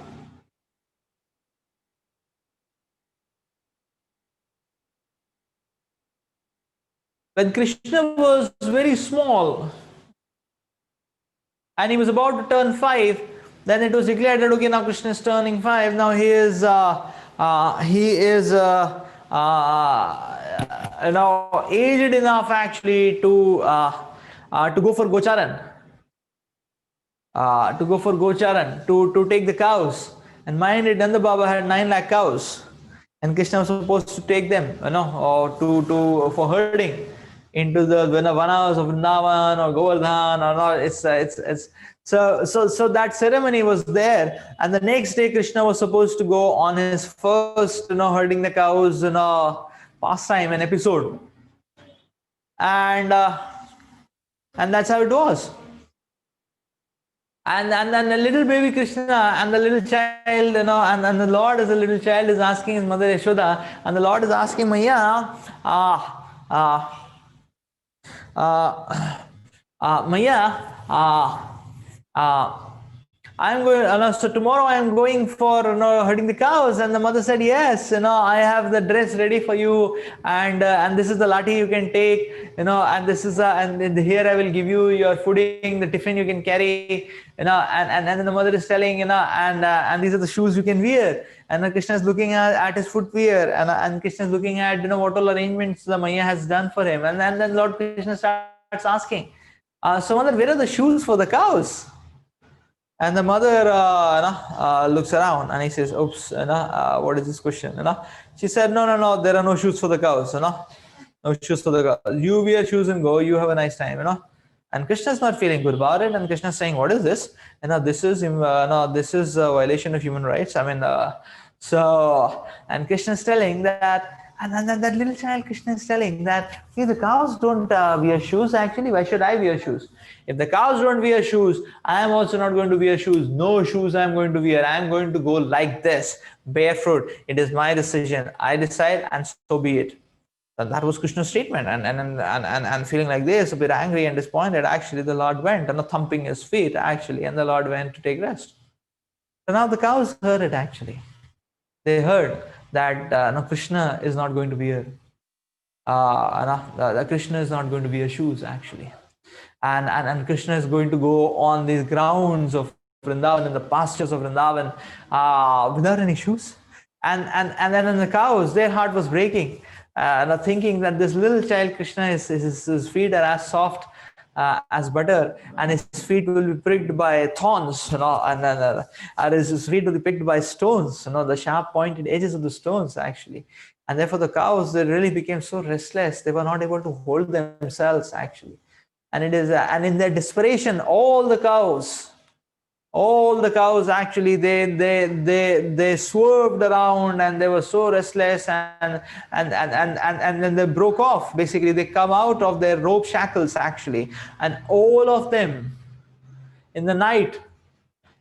When Krishna was very small and he was about to turn 5, then it was declared that okay, now Krishna is turning 5. Now he is aged enough actually to go for gocharan, to take the cows. And mind it, Nanda Baba had 9 lakh cows, and Krishna was supposed to take them, or for herding into the vanas of Vrindavan or Govardhan or not. It's so that ceremony was there, and the next day Krishna was supposed to go on his first herding the cows pastime and episode, and that's how it was. And then the little baby Krishna and the little child, and the Lord as a little child is asking his mother Yashoda, and the Lord is asking Maya, Maya, I'm going, so tomorrow I'm going for, herding the cows. And the mother said, yes, I have the dress ready for you, and this is the lathi you can take, and this is, and here I will give you your fooding, the tiffin you can carry, and then the mother is telling, and these are the shoes you can wear. And Krishna is looking at his footwear, and Krishna is looking at, what all arrangements the Maya has done for him. And then Lord Krishna starts asking, so mother, where are the shoes for the cows? And the mother looks around and he says, oops, what is this question? She said, no, there are no shoes for the cows, no shoes for the cows. You wear shoes and go, you have a nice time, And Krishna is not feeling good about it. And Krishna is saying, what is this? This is this is a violation of human rights. And Krishna is telling that, and then that little child Krishna is telling that, see, the cows don't wear shoes. Actually, why should I wear shoes? If the cows don't wear shoes, I am also not going to wear shoes. No shoes I am going to wear. I am going to go like this, barefoot. It is my decision. I decide, and so be it. And that was Krishna's statement. And feeling like this, a bit angry and disappointed, actually the Lord went, thumping his feet, actually, and the Lord went to take rest. So now the cows heard it, actually. They heard that Krishna is not going to wear Krishna is not going to wear shoes, actually, and Krishna is going to go on these grounds of Vrindavan, in the pastures of Vrindavan, without any shoes. And then in the cows, their heart was breaking, thinking that this little child Krishna, his feet are as soft as butter, and his feet will be pricked by thorns, and his feet will be pricked by stones, the sharp pointed edges of the stones, actually. And therefore the cows, they really became so restless, they were not able to hold themselves, actually. And it is, and in their desperation, all the cows actually, they swerved around, and they were so restless, and then they broke off. Basically, they come out of their rope shackles, actually, and all of them in the night,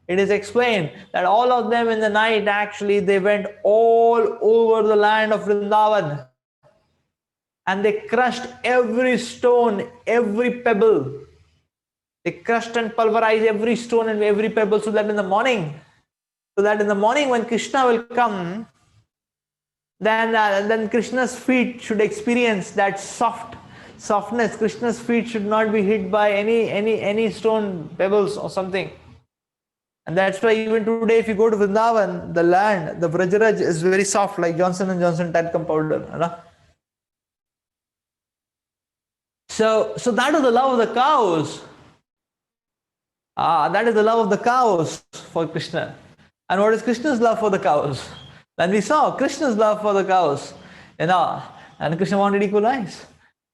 it is explained that all of them in the night, actually, they went all over the land of Vrindavan, and they crushed every stone, every pebble. They crushed and pulverized every stone and every pebble, so that in the morning when Krishna will come, then Krishna's feet should experience that softness. Krishna's feet should not be hit by any stone, pebbles or something. And that's why even today, if you go to Vrindavan, the land, the Vrajaraj is very soft, like Johnson & Johnson talcum powder. So that is the love of the cows. That is the love of the cows for Krishna. And what is Krishna's love for the cows? Then we saw Krishna's love for the cows, and Krishna wanted equal rights.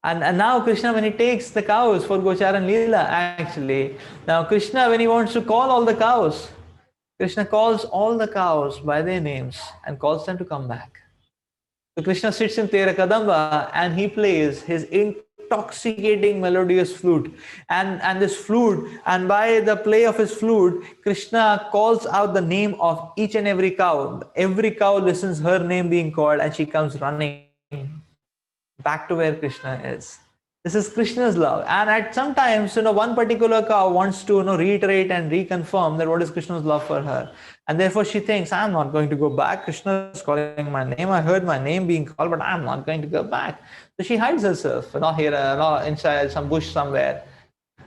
And now Krishna, when he takes the cows for Gocharan Leela, actually, now Krishna, when he wants to call all the cows, Krishna calls all the cows by their names and calls them to come back. So Krishna sits in Tera Kadamba and he plays his intoxicating melodious flute, and this flute, and by the play of his flute, Krishna calls out the name of each and every cow. Every cow listens her name being called, and she comes running back to where Krishna is. This is Krishna's love. And at sometimes, one particular cow wants to reiterate and reconfirm that what is Krishna's love for her. And therefore she thinks, I'm not going to go back. Krishna is calling my name. I heard my name being called, but I'm not going to go back. So she hides herself, here, inside some bush somewhere.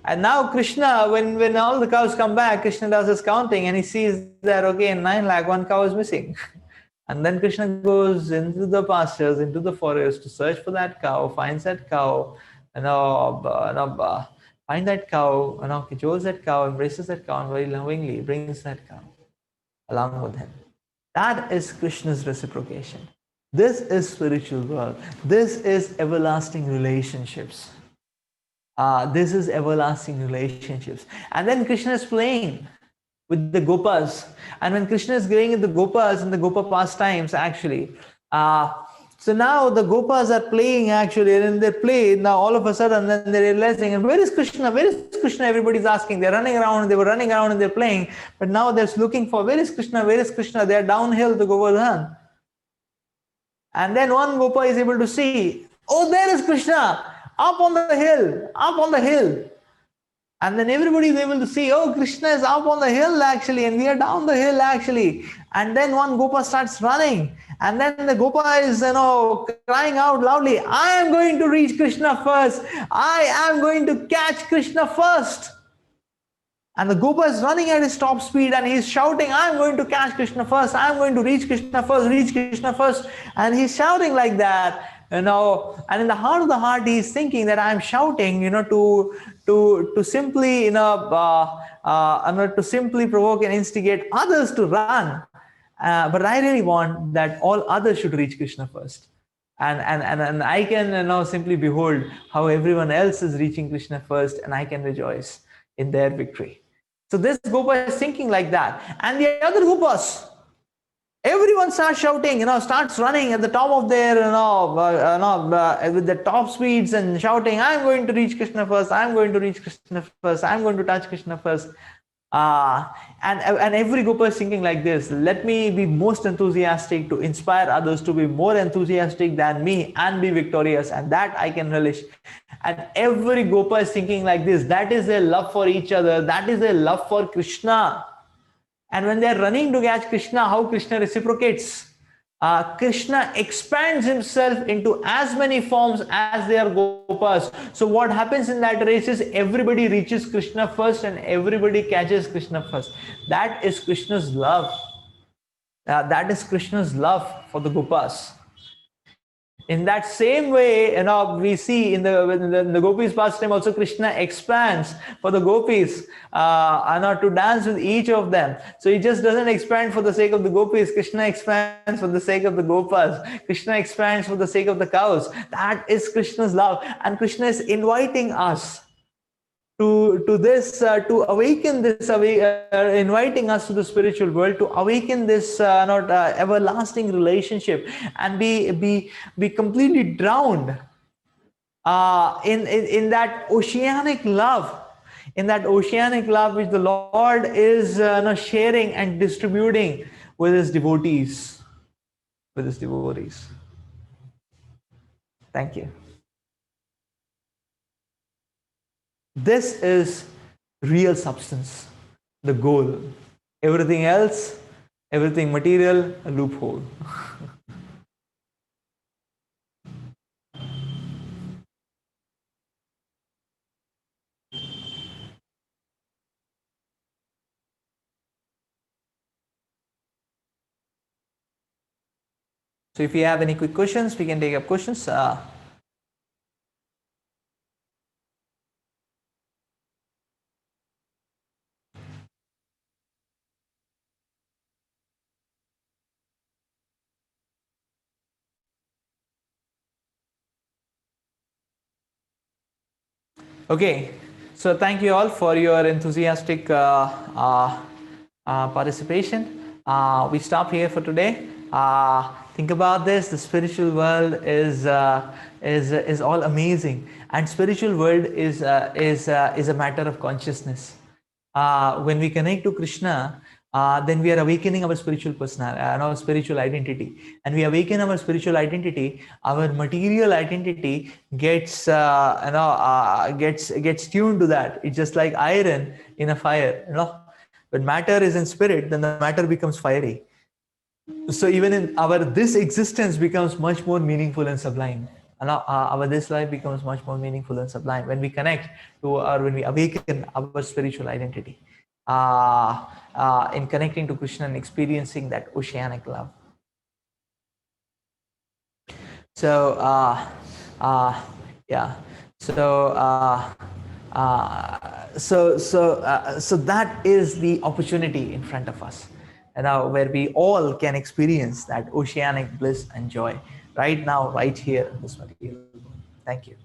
And now Krishna, when all the cows come back, Krishna does his counting and he sees that, okay, in 9 lakh, one cow is missing. And then Krishna goes into the pastures, into the forest to search for that cow, finds that cow, find that cow, cajoles that cow, embraces that cow, and very lovingly brings that cow along with him. That is Krishna's reciprocation. This is spiritual world. This is everlasting relationships. This is everlasting relationships. And then Krishna is playing with the gopas. And when Krishna is playing with the gopas in the gopa pastimes, actually, so now the gopas are playing, actually, and in their play, now all of a sudden, then they're realizing, and where is Krishna? Where is Krishna? Everybody's asking. They're running around, they were running around and they're playing. But now they're looking for, where is Krishna? Where is Krishna? They're downhill to Govardhan. And then one gopa is able to see, oh, there is Krishna, up on the hill, up on the hill. And then everybody is able to see, oh, Krishna is up on the hill actually, and we are down the hill actually. And then one Gopa starts running, and then the Gopa is, crying out loudly, I am going to reach Krishna first. I am going to catch Krishna first. And the Gopa is running at his top speed and he's shouting, I'm going to catch Krishna first. I'm going to reach Krishna first, reach Krishna first. And he's shouting like that, and in the heart of the heart, he's thinking that I'm shouting, to simply, to simply provoke and instigate others to run. But I really want that all others should reach Krishna first. And I can simply behold how everyone else is reaching Krishna first, and I can rejoice in their victory. So this Gopa is thinking like that. And the other Gopas, everyone starts shouting, starts running at the top of their, with the top speeds and shouting, I'm going to reach Krishna first, I'm going to reach Krishna first, I'm going to touch Krishna first. And every Gopa is thinking like this, let me be most enthusiastic to inspire others to be more enthusiastic than me and be victorious, and that I can relish. And every Gopa is thinking like this, that is their love for each other, that is their love for Krishna. And when they're running to catch Krishna, how Krishna reciprocates. Krishna expands himself into as many forms as their Gopas. So what happens in that race is everybody reaches Krishna first and everybody catches Krishna first. That is Krishna's love. That is Krishna's love for the Gopas. In that same way, we see in the gopis pastime also, Krishna expands for the gopis, to dance with each of them. So he just doesn't expand for the sake of the gopis. Krishna expands for the sake of the gopas. Krishna expands for the sake of the cows. That is Krishna's love, and Krishna is inviting us to this, to awaken this, inviting us to the spiritual world, to awaken this everlasting relationship, and be completely drowned in that oceanic love, which the Lord is sharing and distributing with his devotees, Thank you. This is real substance, the goal. Everything else, everything material, a loophole. So if you have any quick questions, we can take up questions. Okay, so thank you all for your enthusiastic participation. We stop here for today. Think about this: the spiritual world is all amazing, and spiritual world is a matter of consciousness. When we connect to Krishna, then we are awakening our spiritual personality and our spiritual identity. And we awaken our spiritual identity, our material identity gets gets tuned to that. It's just like iron in a fire. When matter is in spirit, then the matter becomes fiery. So even in this existence becomes much more meaningful and sublime. And our this life becomes much more meaningful and sublime when we connect to, or when we awaken our spiritual identity, in connecting to Krishna and experiencing that oceanic love. So yeah, so that is the opportunity in front of us, where we all can experience that oceanic bliss and joy right now, right here in this material. Thank you.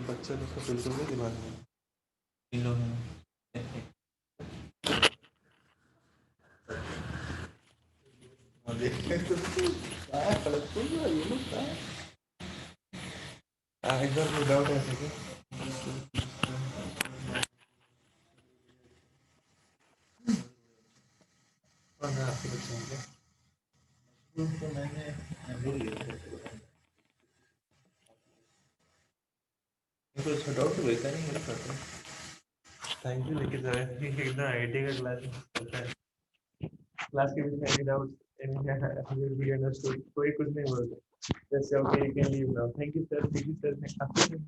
बच्चे लोग का बिल्कुल भी दिमाग नहीं इन लोगों में इधर कोई डाउट है क्या? आपके बच्चे होंगे तो मैंने भूल गया इनको इसका डाउट वैसा नहीं मेरे पास थैंक यू लेके जाए इतना आईटी का क्लास के बीच में any doubt will be understood कोई कुछ नहीं बोलता जैसे okay you can leave now thank you sir